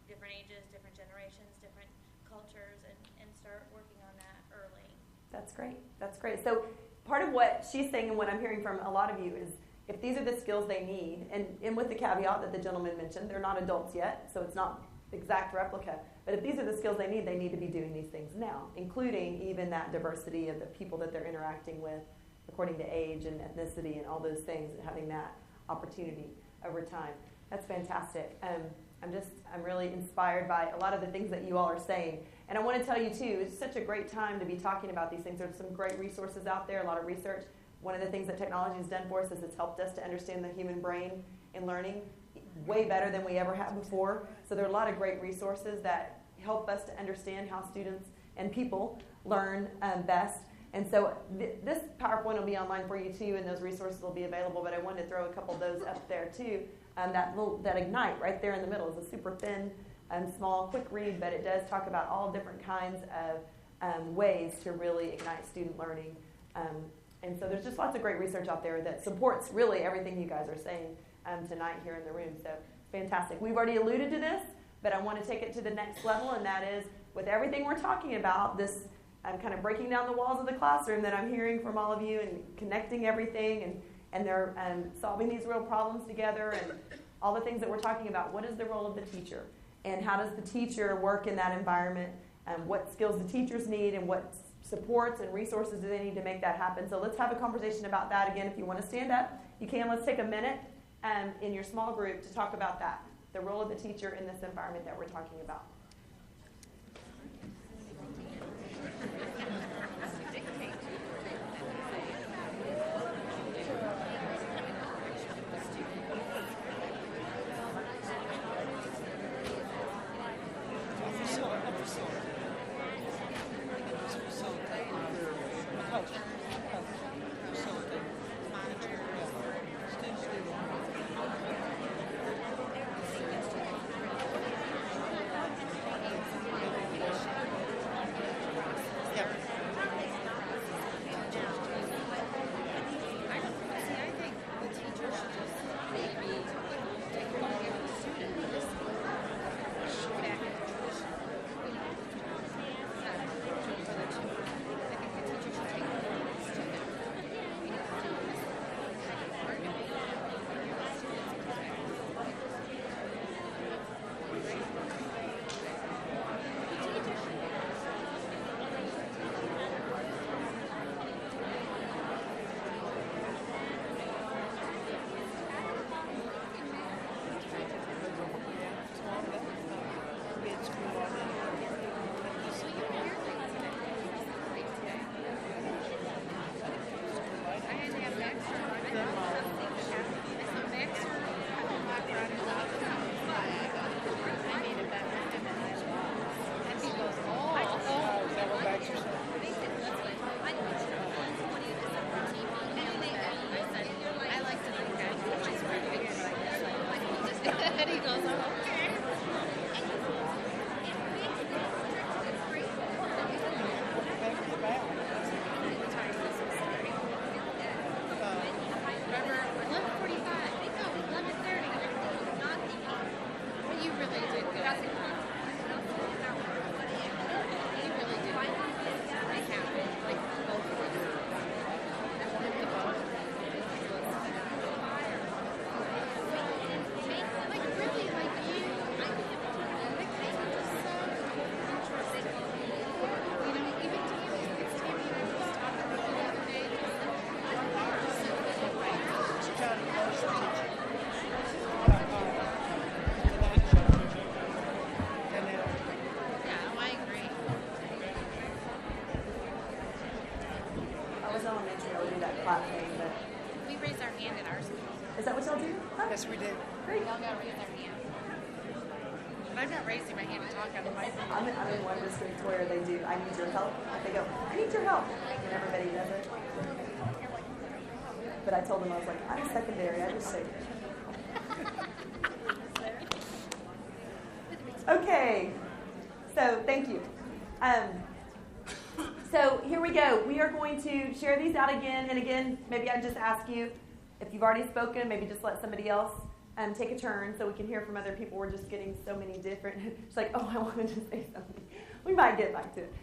different ages, different generations, different cultures, and start working on that early. That's great. That's great. So part of what she's saying and what I'm hearing from a lot of you is, if these are the skills they need, and with the caveat that the gentleman mentioned, they're not adults yet, so it's not exact replica, but if these are the skills they need to be doing these things now, including even that diversity of the people that they're interacting with according to age and ethnicity and all those things, and having that opportunity over time. That's fantastic. I'm really inspired by a lot of the things that you all are saying. And I want to tell you too, it's such a great time to be talking about these things. There's some great resources out there, a lot of research. One of the things that technology has done for us is it's helped us to understand the human brain in learning way better than we ever have before. So there are a lot of great resources that help us to understand how students and people learn best. And so this PowerPoint will be online for you too, and those resources will be available. But I wanted to throw a couple of those up there too. That Ignite right there in the middle is a super thin, small, quick read, but it does talk about all different kinds of ways to really ignite student learning. And so there's just lots of great research out there that supports really everything you guys are saying tonight here in the room. So fantastic. We've already alluded to this, but I want to take it to the next level, and that is with everything we're talking about, this kind of breaking down the walls of the classroom that I'm hearing from all of you, and connecting everything, and they're solving these real problems together, and all the things that we're talking about. What is the role of the teacher? And how does the teacher work in that environment? What skills do teachers need, and what supports and resources do they need to make that happen? So let's have a conversation about that. Again, if you want to stand up, you can. Let's take a minute in your small group to talk about that, the role of the teacher in this environment that we're talking about. then he goes, oh, okay. Remember, 11:45. No, 11:30. Not but you really did good. You really did. Make happen. Like both of us. The boat. Like really, like you. I think the kids are just so interested. You know, even Tammy and I was talking about the other day. Yeah, I agree. I was elementary, I would do that clap thing, but We raise our hand at our school. is that what y'all do? Oh, Yes, we did. great. Y'all gotta raise our hand. But I'm not raising my hand to talk out of my I'm in one district where they do, I need your help. They go, I need your help. And everybody does it. But I told them, I was like, I'm secondary, I just say. Okay, so thank you. So here we go. We are going to share these out again and again. Maybe I just ask you, if you've already spoken, maybe just let somebody else take a turn so we can hear from other people. We're just getting so many different, it's like, oh, I wanted to say something. We might get back to it.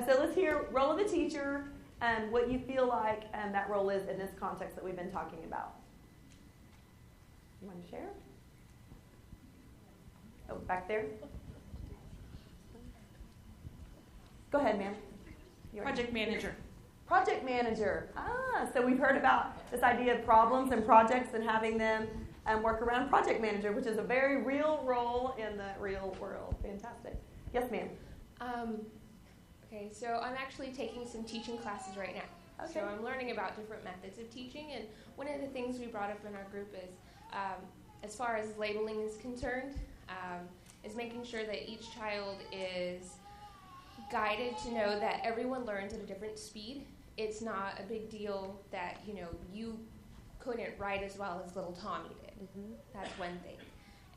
So let's hear role of the teacher and what you feel like that role is in this context that we've been talking about. You want to share? Oh, back there. Go ahead, ma'am. Project manager. Project manager. So we've heard about this idea of problems and projects and having them work around project manager, which is a very real role in the real world. Fantastic. Yes, ma'am. Okay, so I'm actually taking some teaching classes right now. Okay. So I'm learning about different methods of teaching, and one of the things we brought up in our group is, as far as labeling is concerned, is making sure that each child is guided to know that everyone learns at a different speed. It's not a big deal that, you know, you couldn't write as well as little Tommy did. Mm-hmm. That's one thing.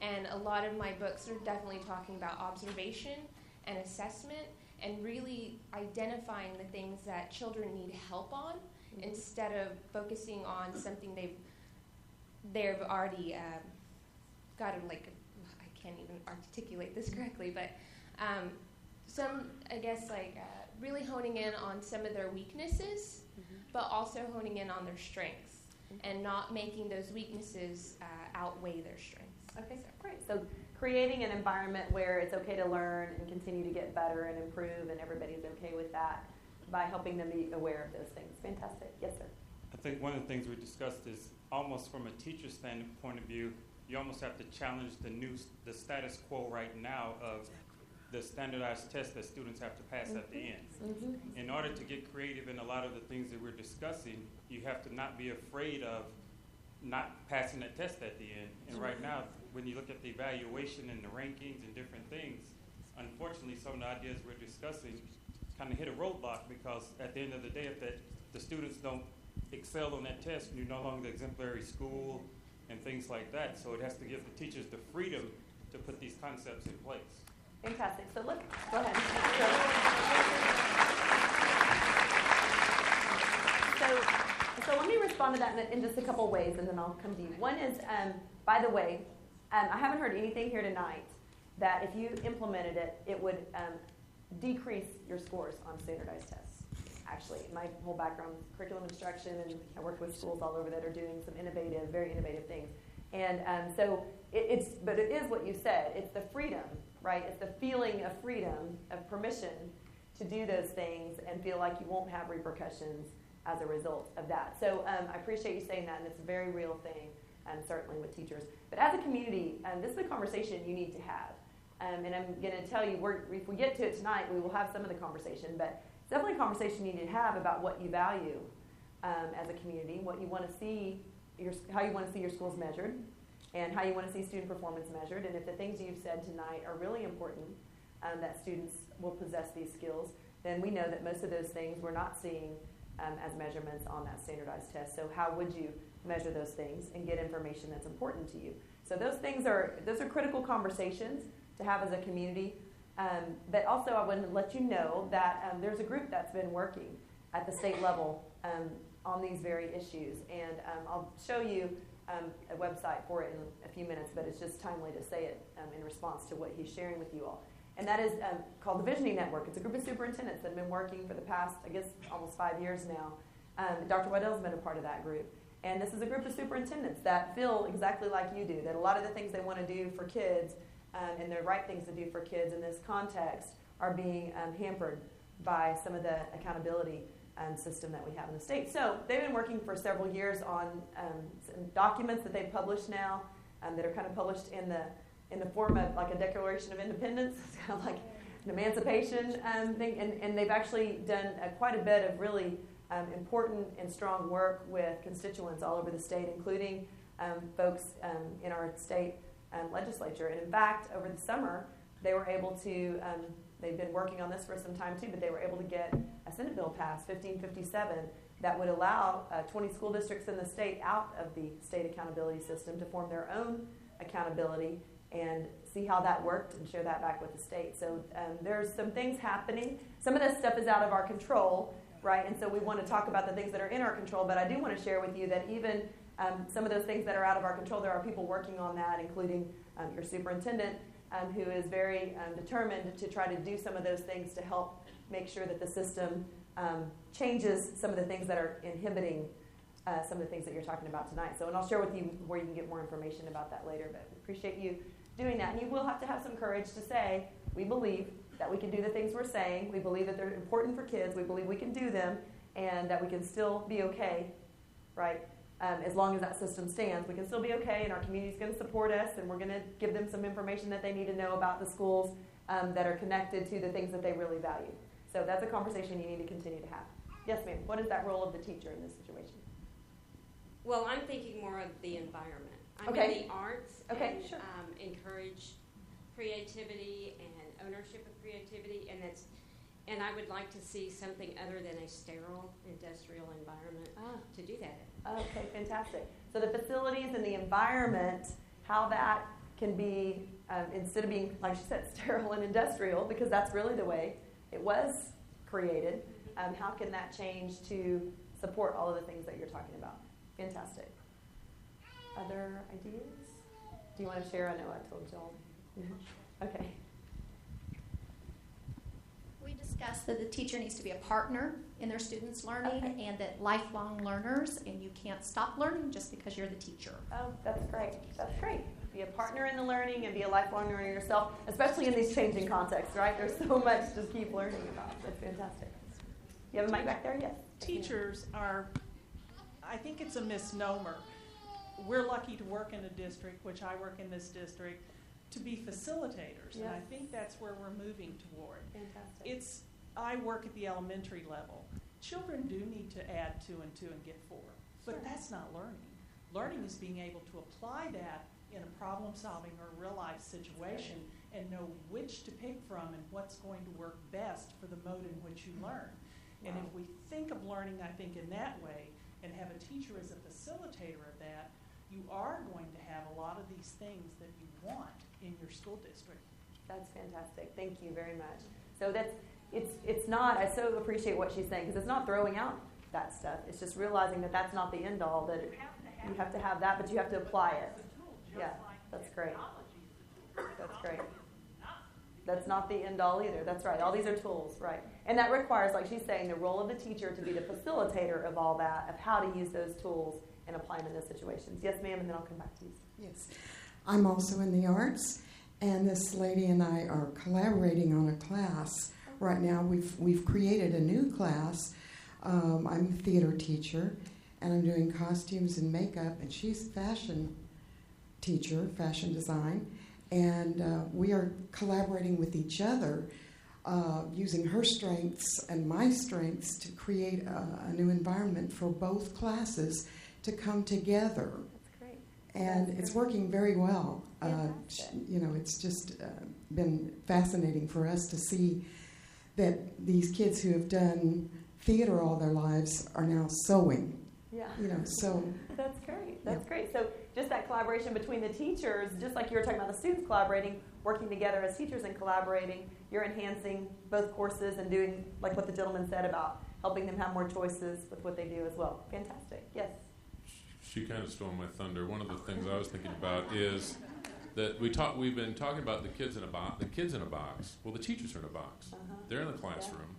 And a lot of my books are definitely talking about observation and assessment and really identifying the things that children need help on instead of focusing on something they've already gotten, like, I can't even articulate this correctly, but some, I guess, like really honing in on some of their weaknesses, but also honing in on their strengths and not making those weaknesses outweigh their strengths. Okay, so great. So creating an environment where it's okay to learn and continue to get better and improve, and everybody's okay with that by helping them be aware of those things. Fantastic. Yes, sir. I think one of the things we discussed is almost from a teacher standpoint of view, you almost have to challenge the status quo right now of the standardized tests that students have to pass at the end. In order to get creative in a lot of the things that we're discussing, you have to not be afraid of not passing that test at the end. And right now, when you look at the evaluation and the rankings and different things, unfortunately, some of the ideas we're discussing kind of hit a roadblock because at the end of the day, if the students don't excel on that test, you're no longer the exemplary school and things like that. So it has to give the teachers the freedom to put these concepts in place. Fantastic. So look, go ahead. So let me respond to that in just a couple ways, and then I'll come to you. One is, by the way, I haven't heard anything here tonight that if you implemented it, it would decrease your scores on standardized tests. Actually, my whole background is curriculum instruction, and I work with schools all over that are doing some innovative, very innovative things. And but it is what you said. It's the freedom, right? It's the feeling of freedom, of permission to do those things and feel like you won't have repercussions as a result of that. So I appreciate you saying that, and it's a very real thing, certainly with teachers. But as a community, this is a conversation you need to have. And I'm going to tell you, if we get to it tonight, we will have some of the conversation, but it's definitely a conversation you need to have about what you value as a community, what you want to see, how you want to see your schools measured, and how you want to see student performance measured. And if the things you've said tonight are really important, that students will possess these skills, then we know that most of those things we're not seeing as measurements on that standardized test. So how would you measure those things and get information that's important to you? So those are critical conversations to have as a community. But also I want to let you know that there's a group that's been working at the state level on these very issues. And I'll show you a website for it in a few minutes, but it's just timely to say it in response to what he's sharing with you all. And that is called the Visioning Network. It's a group of superintendents that have been working for the past, I guess, almost 5 years now. Dr. Waddell's been a part of that group. And this is a group of superintendents that feel exactly like you do, that a lot of the things they want to do for kids and the right things to do for kids in this context are being hampered by some of the accountability system that we have in the state. So they've been working for several years on some documents that they've published now that are kind of published in the form of like a Declaration of Independence. It's kind of like an emancipation thing. And they've actually done quite a bit of really important and strong work with constituents all over the state, including folks in our state legislature. And in fact, over the summer, they were able to, they've been working on this for some time too, but they were able to get a Senate bill passed, 1557, that would allow 20 school districts in the state out of the state accountability system to form their own accountability and see how that worked and share that back with the state. So there's some things happening. Some of this stuff is out of our control, right? And so we want to talk about the things that are in our control, but I do want to share with you that even some of those things that are out of our control, there are people working on that, including your superintendent, who is very determined to try to do some of those things to help make sure that the system changes some of the things that are inhibiting some of the things that you're talking about tonight. So, and I'll share with you where you can get more information about that later, but we appreciate you doing that. And you will have to have some courage to say, we believe that we can do the things we're saying. We believe that they're important for kids. We believe we can do them and that we can still be okay, right? As long as that system stands, we can still be okay, and our community is going to support us, and we're going to give them some information that they need to know about the schools that are connected to the things that they really value. So that's a conversation you need to continue to have. Yes, ma'am. What is that role of the teacher in this situation? Well, I'm thinking more of the environment. I'm Okay. in the arts Okay, and sure. Encourage creativity and ownership of creativity, and I would like to see something other than a sterile industrial environment to do that in. Okay, fantastic. So the facilities and the environment, how that can be, instead of being, like she said, sterile and industrial, because that's really the way it was created, how can that change to support all of the things that you're talking about? Fantastic. Other ideas? Do you want to share? I know I told Joel. Okay. We discussed that the teacher needs to be a partner in their students' learning and that lifelong learners, and you can't stop learning just because you're the teacher. Oh, that's great. That's great. Be a partner in the learning and be a lifelong learner yourself, especially in these changing contexts, right? There's so much to keep learning about. That's fantastic. You have a mic back there? Yes. Teachers are, I think it's a misnomer. We're lucky to work in a district, which I work in this district, to be facilitators, and I think that's where we're moving toward. Fantastic. I work at the elementary level. Children do need to add 2 and 2 and get 4, but that's not learning. Learning is being able to apply that in a problem-solving or real-life situation and know which to pick from and what's going to work best for the mode in which you learn. And if we think of learning, I think, in that way, and have a teacher as a facilitator of that, you are going to have a lot of these things that you want in your school district. That's fantastic. Thank you very much. So it's not, I so appreciate what she's saying, because it's not throwing out that stuff. It's just realizing that that's not the end all, that you have to have that, but you have to apply it. Yeah, that's great. That's great. That's not the end all either. That's right. All these are tools, right? And that requires, like she's saying, the role of the teacher to be the facilitator of all that, of how to use those tools and apply them in those situations. Yes, ma'am, and then I'll come back to you. Yes. I'm also in the arts, and this lady and I are collaborating on a class. Right now we've created a new class. I'm a theater teacher, and I'm doing costumes and makeup, and she's a fashion teacher, fashion design, and we are collaborating with each other, using her strengths and my strengths to create a new environment for both classes to come together. That's great. And it's working very well. It's just been fascinating for us to see that these kids who have done theater all their lives are now sewing. Yeah. So that's great. That's great. So just that collaboration between the teachers, just like you were talking about the students collaborating, working together as teachers and collaborating, you're enhancing both courses and doing like what the gentleman said about helping them have more choices with what they do as well. Fantastic. Yes? She kind of stole my thunder. One of the things I was thinking about is that we've been talking about the kids in a box. Well, the teachers are in a box. They're in the classroom.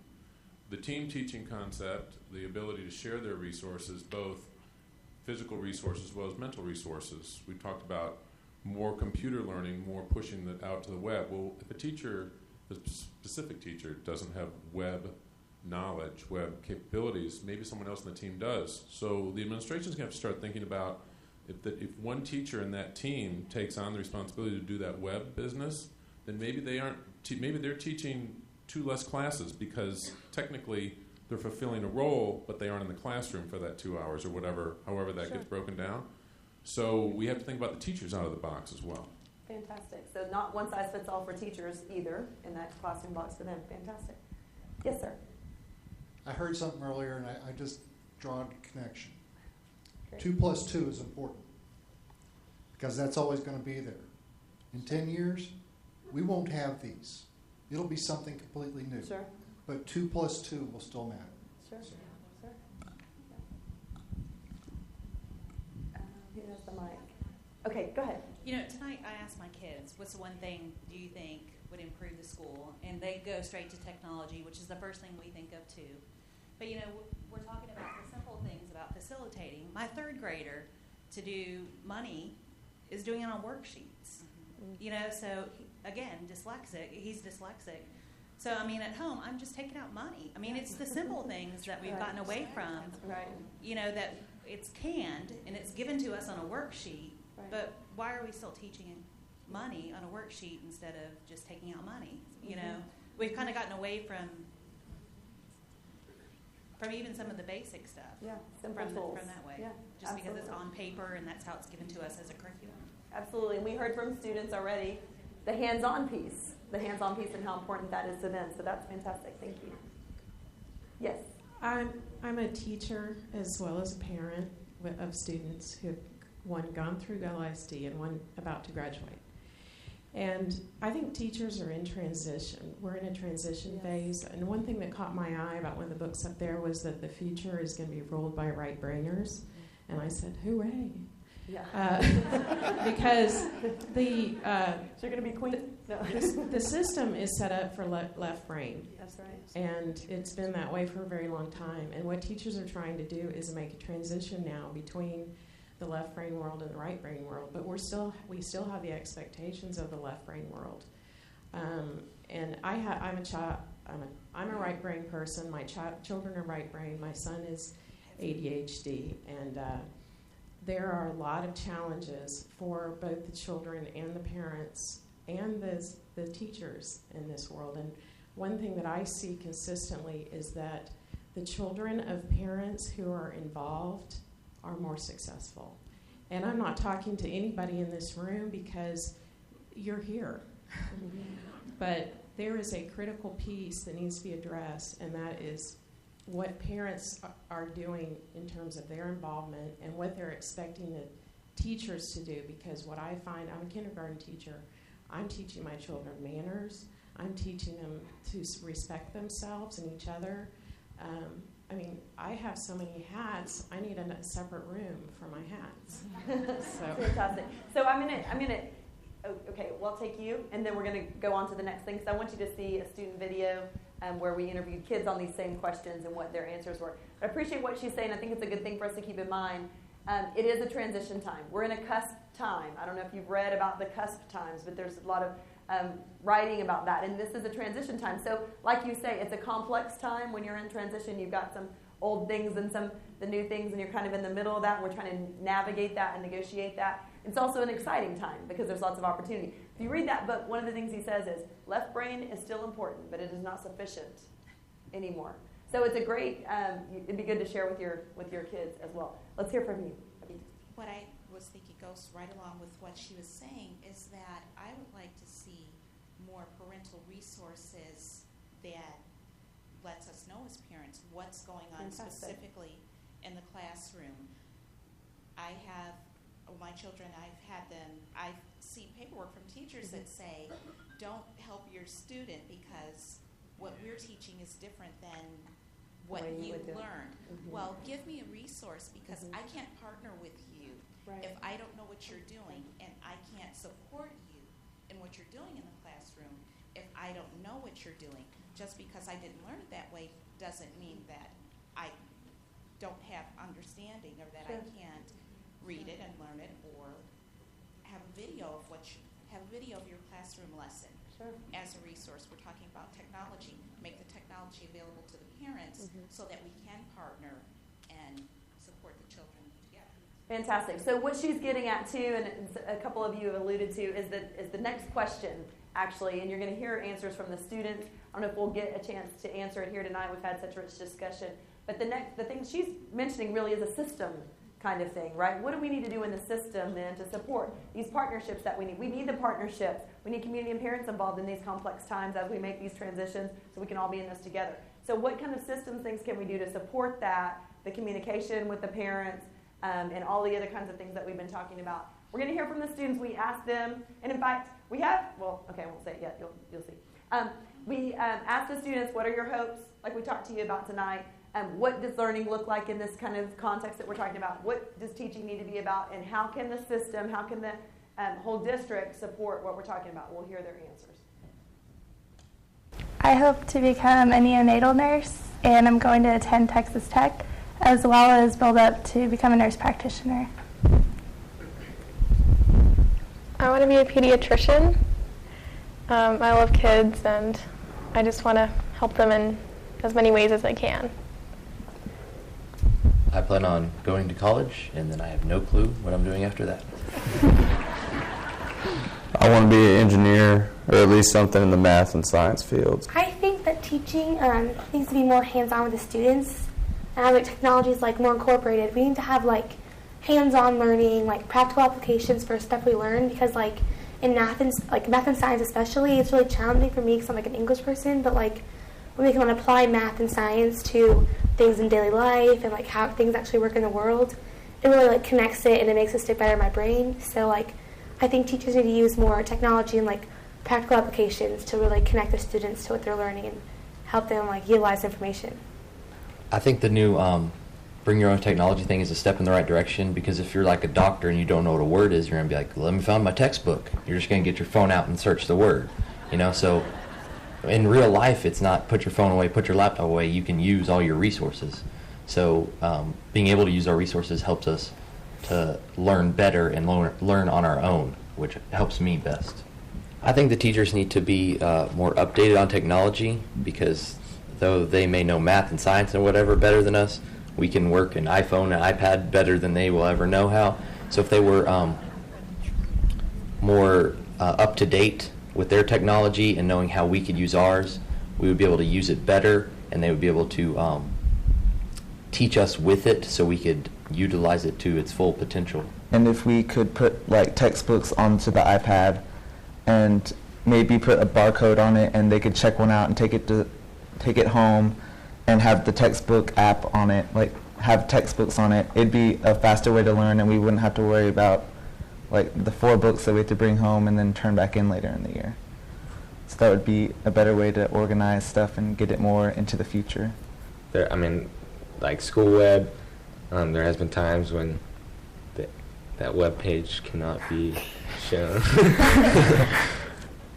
The team teaching concept, the ability to share their resources, both physical resources as well as mental resources. We talked about more computer learning, more pushing that out to the web. Well, if a specific teacher doesn't have web knowledge, web capabilities, maybe someone else in the team does. So the administration's going to have to start thinking about if one teacher in that team takes on the responsibility to do that web business, then maybe they're teaching 2 less classes because technically they're fulfilling a role, but they aren't in the classroom for that 2 hours or whatever, however that gets broken down. So we have to think about the teachers out of the box as well. Fantastic. So not one size fits all for teachers either in that classroom box for them. Fantastic. Yes, sir. I heard something earlier, and I just draw a connection. Great. 2 plus 2 is important because that's always going to be there. In 10 years, we won't have these. It'll be something completely new. Sure. But 2 plus 2 will still matter. Sure. Sure. Who has the mic? Okay, go ahead. You know, tonight I asked my kids, what's the one thing do you think would improve the school? And they go straight to technology, which is the first thing we think of too. But, you know, we're talking about the simple things about facilitating. My 3rd grader, to do money, is doing it on worksheets. You know, so, again, dyslexic. He's dyslexic. So, I mean, at home, I'm just taking out money. I mean, it's the simple things that we've gotten away from. Right. You know, that it's canned and it's given to us on a worksheet. Right. But why are we still teaching money on a worksheet instead of just taking out money? You know, we've kind of gotten away from even some of the basic stuff. Yeah, simple tools. From that way. Yeah, just absolutely. because it's on paper and that's how it's given to us as a curriculum. Absolutely. And we heard from students already the hands-on piece and how important that is to them. So that's fantastic. Thank you. Yes? I'm a teacher as well as a parent of students who have one gone through LISD and one about to graduate. And I think teachers are in transition. We're in a transition phase. And one thing that caught my eye about one of the books up there was that the future is going to be ruled by right-brainers. And I said, hooray. Yeah. Because the you're going to be queen. No. the system is set up for left brain. That's right. And it's been that way for a very long time. And what teachers are trying to do is make a transition now between the left brain world and the right brain world. But we still have the expectations of the left brain world. And I'm a right brain person. My children are right brain. My son is ADHD, and there are a lot of challenges for both the children and the parents and the teachers in this world. And one thing that I see consistently is that the children of parents who are involved are more successful. And I'm not talking to anybody in this room because you're here. But there is a critical piece that needs to be addressed, and that is what parents are doing in terms of their involvement and what they're expecting the teachers to do. Because what I find, I'm a kindergarten teacher, I'm teaching my children manners, I'm teaching them to respect themselves and each other. I mean, I have so many hats, I need a separate room for my hats. Fantastic. So I'm gonna okay, well, I'll take you, and then we're going to go on to the next thing, because I want you to see a student video where we interviewed kids on these same questions and what their answers were. But I appreciate what she's saying. I think it's a good thing for us to keep in mind. It is a transition time. We're in a cusp time. I don't know if you've read about the cusp times, but there's a lot of writing about that, and this is a transition time. So like you say, it's a complex time when you're in transition. You've got some old things and some the new things, and you're kind of in the middle of that. We're trying to navigate that and negotiate that. It's also an exciting time because there's lots of opportunity. If you read that book, one of the things he says is left brain is still important, but it is not sufficient anymore. So it's a great, it'd be good to share with your kids as well. Let's hear from you. What I was thinking goes right along with what she was saying is that I would like to see more parental resources that lets us know as parents what's going on specifically in the classroom. I have my children, I've seen paperwork from teachers that say, don't help your student because what we're teaching is different than what you learned. Well, give me a resource because I can't partner with you if I don't know what you're doing, and I can't support you in what you're doing in the classroom if I don't know what you're doing. Just because I didn't learn it that way doesn't mean that I don't have understanding or that I can't read it and learn it, or have a video of your classroom lesson as a resource. We're talking about technology. Make the technology available to the parents so that we can partner and support the children together. Fantastic. So what she's getting at too, and a couple of you have alluded to, is the next question actually, and you're going to hear answers from the students. I don't know if we'll get a chance to answer it here tonight. We've had such rich discussion. But the thing she's mentioning really is a system kind of thing, right? What do we need to do in the system then to support these partnerships that we need? We need the partnerships. We need community and parents involved in these complex times as we make these transitions so we can all be in this together. So what kind of system things can we do to support that, the communication with the parents, and all the other kinds of things that we've been talking about? We're going to hear from the students. We asked them, and in fact, we have, well, okay, I won't say it yet. You'll see. We asked the students, what are your hopes, like we talked to you about tonight? What does learning look like in this kind of context that we're talking about? What does teaching need to be about? And how can the system, how can the whole district support what we're talking about? We'll hear their answers. I hope to become a neonatal nurse, and I'm going to attend Texas Tech, as well as build up to become a nurse practitioner. I want to be a pediatrician. I love kids, and I just want to help them in as many ways as I can. I plan on going to college, and then I have no clue what I'm doing after that. I want to be an engineer, or at least something in the math and science fields. I think that teaching needs to be more hands-on with the students, and as technology is more incorporated. We need to have hands-on learning, practical applications for stuff we learn, because in math and science especially, it's really challenging for me because I'm an English person, but when we can apply math and science to things in daily life and how things actually work in the world, it really connects it and it makes it stick better in my brain. So I think teachers need to use more technology and practical applications to really connect the students to what they're learning and help them utilize information. I think the new bring your own technology thing is a step in the right direction, because if you're a doctor and you don't know what a word is, you're going to be let me find my textbook. You're just going to get your phone out and search the word, so in real life, it's not put your phone away, put your laptop away. You can use all your resources. So being able to use our resources helps us to learn better and learn on our own, which helps me best. I think the teachers need to be more updated on technology, because though they may know math and science and whatever better than us, we can work an iPhone and iPad better than they will ever know how. So if they were more up to date with their technology and knowing how we could use ours, we would be able to use it better, and they would be able to teach us with it so we could utilize it to its full potential. And if we could put textbooks onto the iPad and maybe put a barcode on it, and they could check one out and take it home and have the textbook app on it, have textbooks on it, it'd be a faster way to learn, and we wouldn't have to worry about the 4 books that we have to bring home and then turn back in later in the year. So that would be a better way to organize stuff and get it more into the future. School web, there has been times when that web page cannot be shown.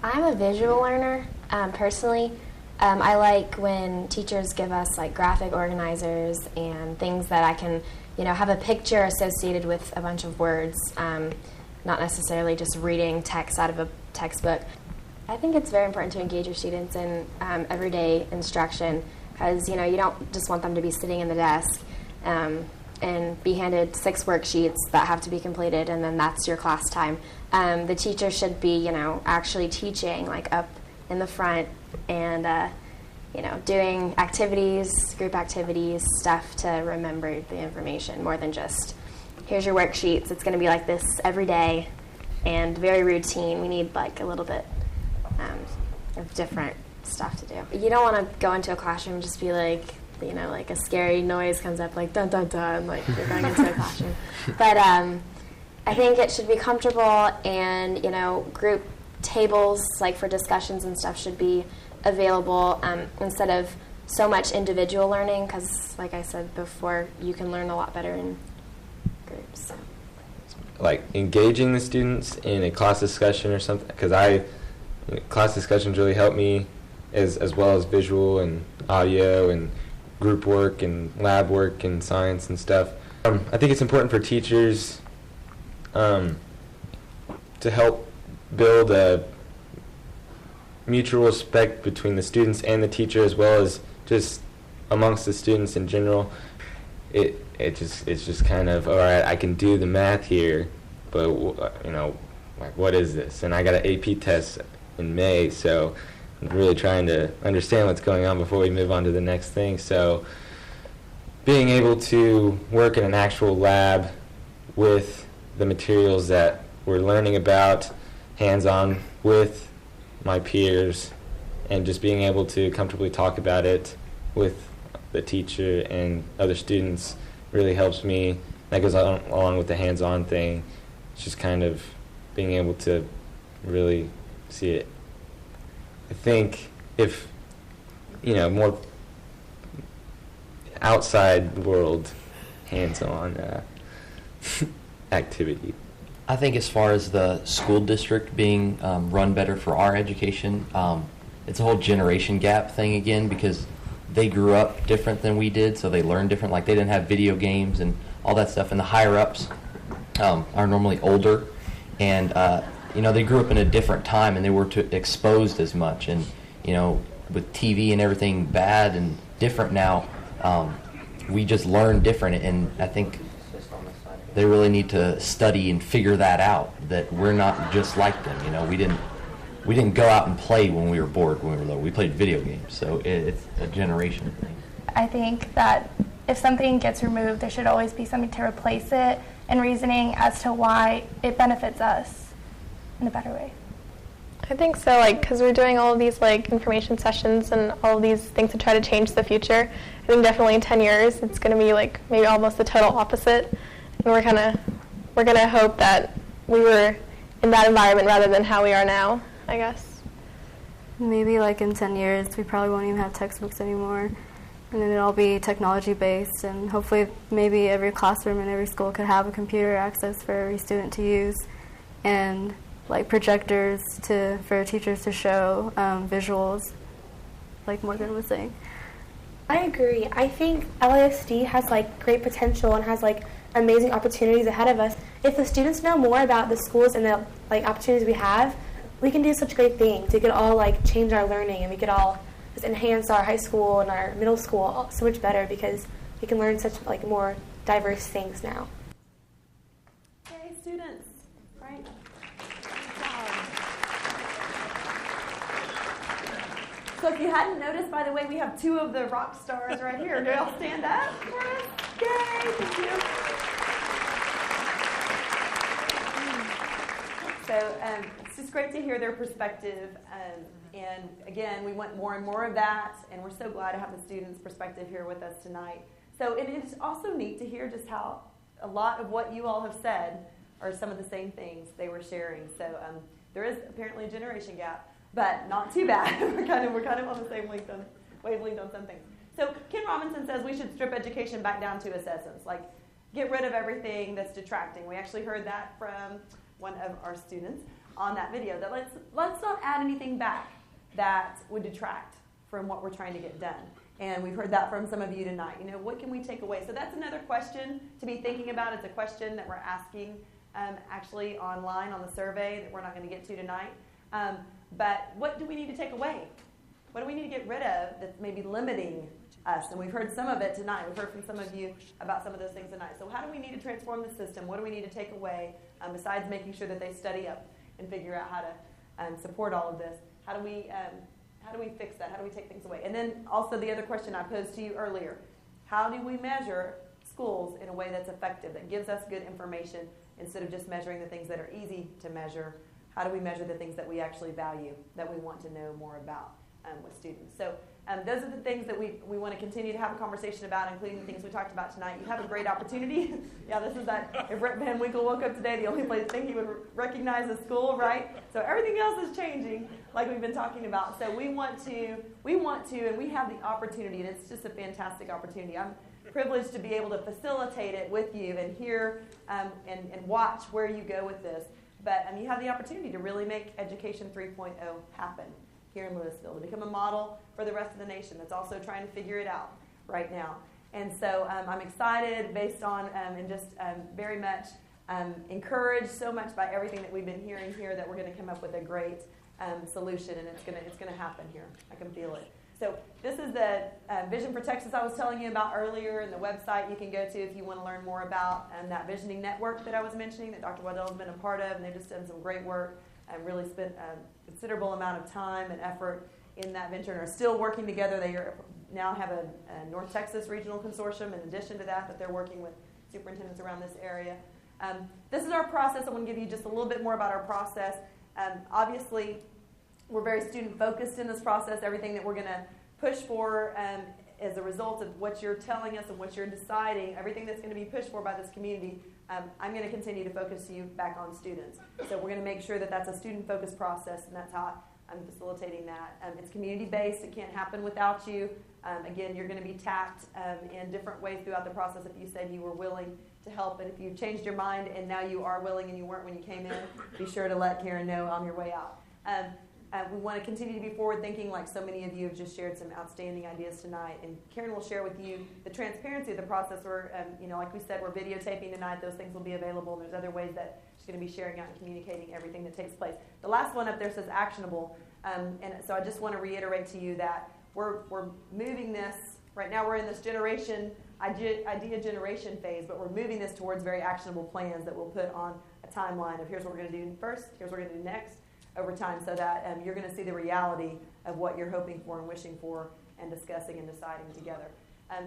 I'm a visual learner, personally. I like when teachers give us graphic organizers and things that I can, have a picture associated with a bunch of words. Not necessarily just reading text out of a textbook. I think it's very important to engage your students in everyday instruction, because you don't just want them to be sitting in the desk and be handed 6 worksheets that have to be completed, and then that's your class time. The teacher should be actually teaching up in the front and doing activities, group activities, stuff to remember the information, more than just here's your worksheets. It's going to be like this every day and very routine. We need a little bit of different stuff to do. You don't want to go into a classroom and just be a scary noise comes up dun dun dun, you're going into a classroom. But I think it should be comfortable, and group tables like for discussions and stuff should be available instead of so much individual learning, because like I said before, you can learn a lot better in groups. Like engaging the students in a class discussion or something, because class discussions really help me as well as visual and audio and group work and lab work and science and stuff. I think it's important for teachers to help build a mutual respect between the students and the teacher, as well as just amongst the students in general. It's just kind of, all right, I can do the math here, but like, what is this? And I got an AP test in May, so I'm really trying to understand what's going on before we move on to the next thing. So being able to work in an actual lab with the materials that we're learning about, hands-on with my peers, and just being able to comfortably talk about it with the teacher and other students really helps me. That goes along with the hands-on thing. It's just kind of being able to really see it. I think if, more outside world hands-on activity. I think as far as the school district being run better for our education, it's a whole generation gap thing again, because they grew up different than we did, so they learned different. Like, they didn't have video games and all that stuff, and the higher-ups are normally older, and they grew up in a different time, and they weren't exposed as much. And with TV and everything bad and different now, we just learn different, and I think they really need to study and figure that out, that we're not just like them. We didn't go out and play when we were bored when we were little. We played video games, so it's a generation thing. I think that if something gets removed, there should always be something to replace it, and reasoning as to why it benefits us in a better way. I think so, because we're doing all of these information sessions and all of these things to try to change the future. I think definitely in 10 years it's going to be maybe almost the total opposite. And we're gonna hope that we were in that environment rather than how we are now, I guess. Maybe in 10 years we probably won't even have textbooks anymore, and then it'll all be technology based, and hopefully maybe every classroom in every school could have a computer access for every student to use, and projectors for teachers to show visuals, like Morgan was saying. I agree. I think LISD has great potential and has amazing opportunities ahead of us. If the students know more about the schools and the opportunities we have, we can do such great things. We could all change our learning, and we could all just enhance our high school and our middle school so much better, because we can learn such more diverse things now. Yay, students! Right? So if you hadn't noticed, by the way, we have two of the rock stars right here. Do y'all stand up for us? Yay! Thank you. So it's just great to hear their perspective. And again, we want more and more of that. And we're so glad to have the students' perspective here with us tonight. So it is also neat to hear just how a lot of what you all have said are some of the same things they were sharing. So there is apparently a generation gap, but not too bad. we're kind of on the same wavelength on some things. So Ken Robinson says we should strip education back down to its essence, get rid of everything that's detracting. We actually heard that from one of our students on that video, that let's not add anything back that would detract from what we're trying to get done. And we've heard that from some of you tonight. What can we take away? So that's another question to be thinking about. It's a question that we're asking actually online on the survey that we're not going to get to tonight. But what do we need to take away? What do we need to get rid of that's maybe limiting us? And we've heard some of it tonight. We've heard from some of you about some of those things tonight. So how do we need to transform the system? What do we need to take away besides making sure that they study up and figure out how to support all of this? How do we fix that? How do we take things away? And then also the other question I posed to you earlier, how do we measure schools in a way that's effective, that gives us good information instead of just measuring the things that are easy to measure? How do we measure the things that we actually value, that we want to know more about with students? So those are the things that we want to continue to have a conversation about, including the things we talked about tonight. You have a great opportunity. Yeah, this is that. If Rhett Van Winkle woke up today, the only thing he would recognize is school, right? So everything else is changing, like we've been talking about. So we want to, and we have the opportunity, and it's just a fantastic opportunity. I'm privileged to be able to facilitate it with you and hear and watch where you go with this. But you have the opportunity to really make Education 3.0 happen here in Louisville, to become a model for the rest of the nation that's also trying to figure it out right now. And so I'm excited based on and just very much encouraged so much by everything that we've been hearing here that we're going to come up with a great solution, and it's going to happen here. I can feel it. So this is the Vision for Texas I was telling you about earlier, and the website you can go to if you want to learn more about that visioning network that I was mentioning that Dr. Waddell has been a part of, and they've just done some great work and really spent a considerable amount of time and effort in that venture and are still working together. They now have a North Texas Regional Consortium in addition to that they're working with superintendents around this area. This is our process. I want to give you just a little bit more about our process. Obviously, we're very student-focused in this process. Everything that we're going to push for as a result of what you're telling us and what you're deciding, everything that's going to be pushed for by this community, I'm going to continue to focus you back on students. So we're going to make sure that that's a student-focused process, and that's how I'm facilitating that. It's community-based. It can't happen without you. Again, you're going to be tapped in different ways throughout the process if you said you were willing to help. And if you changed your mind and now you are willing and you weren't when you came in, be sure to let Karen know on your way out. We want to continue to be forward-thinking, like so many of you have just shared some outstanding ideas tonight. And Karen will share with you the transparency of the process. Where, like we said, we're videotaping tonight. Those things will be available, and there's other ways that she's going to be sharing out and communicating everything that takes place. The last one up there says actionable, and so I just want to reiterate to you that we're moving this. Right now, we're in this idea generation phase, but we're moving this towards very actionable plans that we'll put on a timeline of here's what we're going to do first, here's what we're going to do next, over time, so that you're going to see the reality of what you're hoping for and wishing for and discussing and deciding together.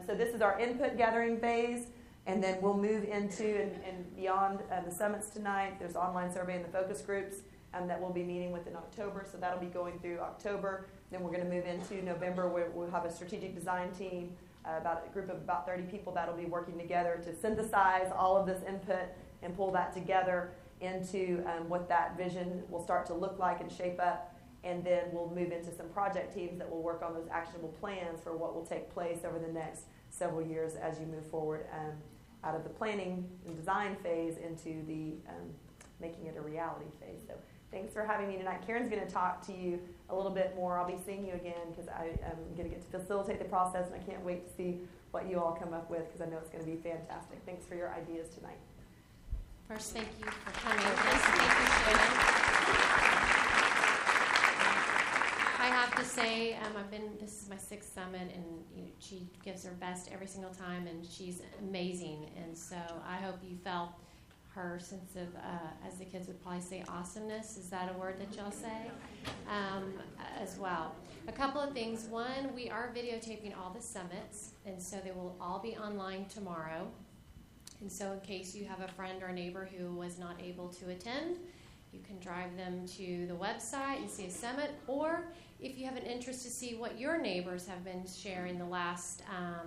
So this is our input gathering phase, and then we'll move into and beyond the summits tonight. There's online survey and the focus groups that we'll be meeting with in October, so that'll be going through October. Then we're going to move into November, where we'll have a strategic design team, about a group of about 30 people that'll be working together to synthesize all of this input and pull that together into what that vision will start to look like and shape up. And then we'll move into some project teams that will work on those actionable plans for what will take place over the next several years as you move forward out of the planning and design phase into the making it a reality phase. So thanks for having me tonight. Karen's going to talk to you a little bit more. I'll be seeing you again because I'm going to get to facilitate the process, and I can't wait to see what you all come up with because I know it's going to be fantastic. Thanks for your ideas tonight. First, thank you for coming. Thank you, Shannon. I have to say, this is my 6th summit, and she gives her best every single time, and she's amazing. And so I hope you felt her sense of, as the kids would probably say, awesomeness. Is that a word that y'all say? As well. A couple of things. One, we are videotaping all the summits, and so they will all be online tomorrow. And so in case you have a friend or a neighbor who was not able to attend, you can drive them to the website and see a summit. Or if you have an interest to see what your neighbors have been sharing the last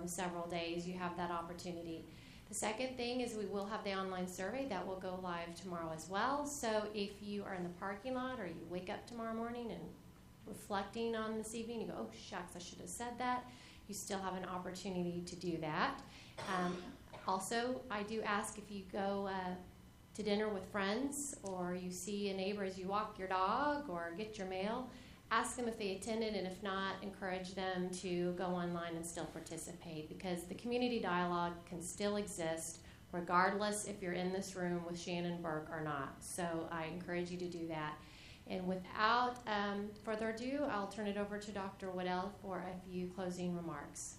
several days, you have that opportunity. The second thing is we will have the online survey that will go live tomorrow as well. So if you are in the parking lot or you wake up tomorrow morning and reflecting on this evening, you go, oh, shucks, I should have said that, you still have an opportunity to do that. Also, I do ask if you go to dinner with friends or you see a neighbor as you walk your dog or get your mail, ask them if they attended, and if not, encourage them to go online and still participate, because the community dialogue can still exist regardless if you're in this room with Shannon Burke or not. So I encourage you to do that. And without further ado, I'll turn it over to Dr. Waddell for a few closing remarks.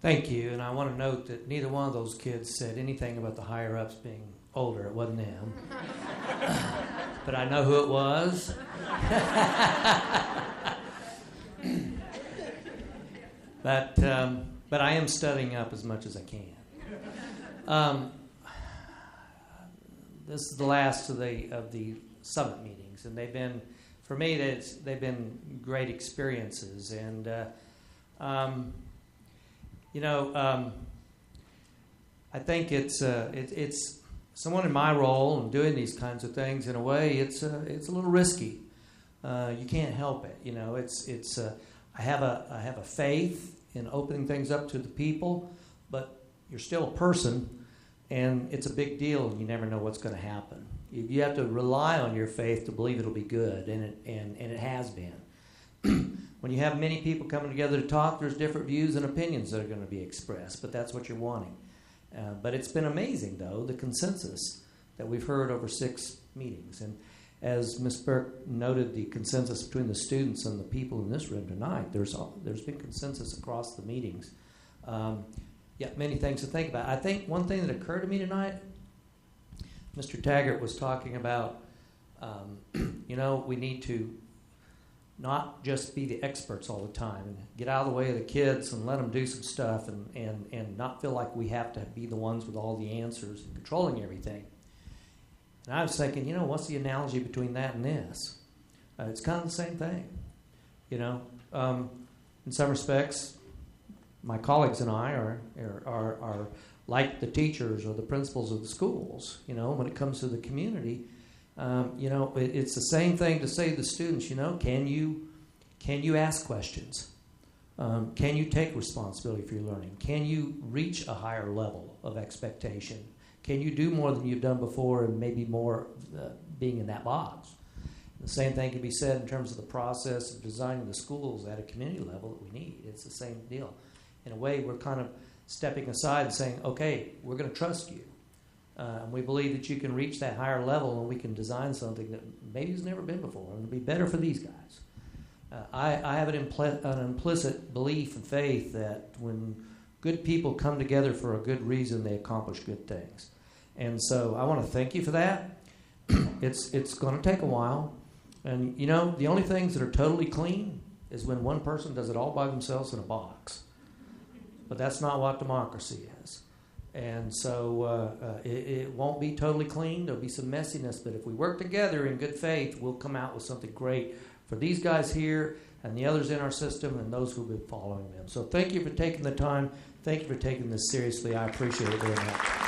Thank you, and I want to note that neither one of those kids said anything about the higher-ups being older. It wasn't them. But I know who it was. But I am studying up as much as I can. This is the last of the summit meetings, and they've been for me, they've been great experiences. And, I think it's someone in my role and doing these kinds of things. In a way, it's a little risky. You can't help it. I have a faith in opening things up to the people, but you're still a person, and it's a big deal, and you never know what's going to happen. You have to rely on your faith to believe it'll be good, and it has been. When you have many people coming together to talk, there's different views and opinions that are going to be expressed, but that's what you're wanting. But it's been amazing, though, the consensus that we've heard over 6 meetings. And as Ms. Burke noted, the consensus between the students and the people in this room tonight, there's been consensus across the meetings. Many things to think about. I think one thing that occurred to me tonight, Mr. Taggart was talking about, we need to not just be the experts all the time and get out of the way of the kids and let them do some stuff and not feel like we have to be the ones with all the answers and controlling everything. And I was thinking, what's the analogy between that and this? It's kind of the same thing. In some respects, my colleagues and I are like the teachers or the principals of the schools. When it comes to the community, it's the same thing to say to the students. Can you ask questions? Can you take responsibility for your learning? Can you reach a higher level of expectation? Can you do more than you've done before, and maybe more being in that box? The same thing can be said in terms of the process of designing the schools at a community level that we need. It's the same deal. In a way, we're kind of stepping aside and saying, okay, we're going to trust you. And we believe that you can reach that higher level, and we can design something that maybe has never been before, and it'll be better for these guys. I have an implicit belief and faith that when good people come together for a good reason, they accomplish good things. And so I want to thank you for that. It's going to take a while. And, the only things that are totally clean is when one person does it all by themselves in a box. But that's not what democracy is. And so it won't be totally clean. There'll be some messiness. But if we work together in good faith, we'll come out with something great for these guys here and the others in our system and those who've been following them. So thank you for taking the time. Thank you for taking this seriously. I appreciate it very much.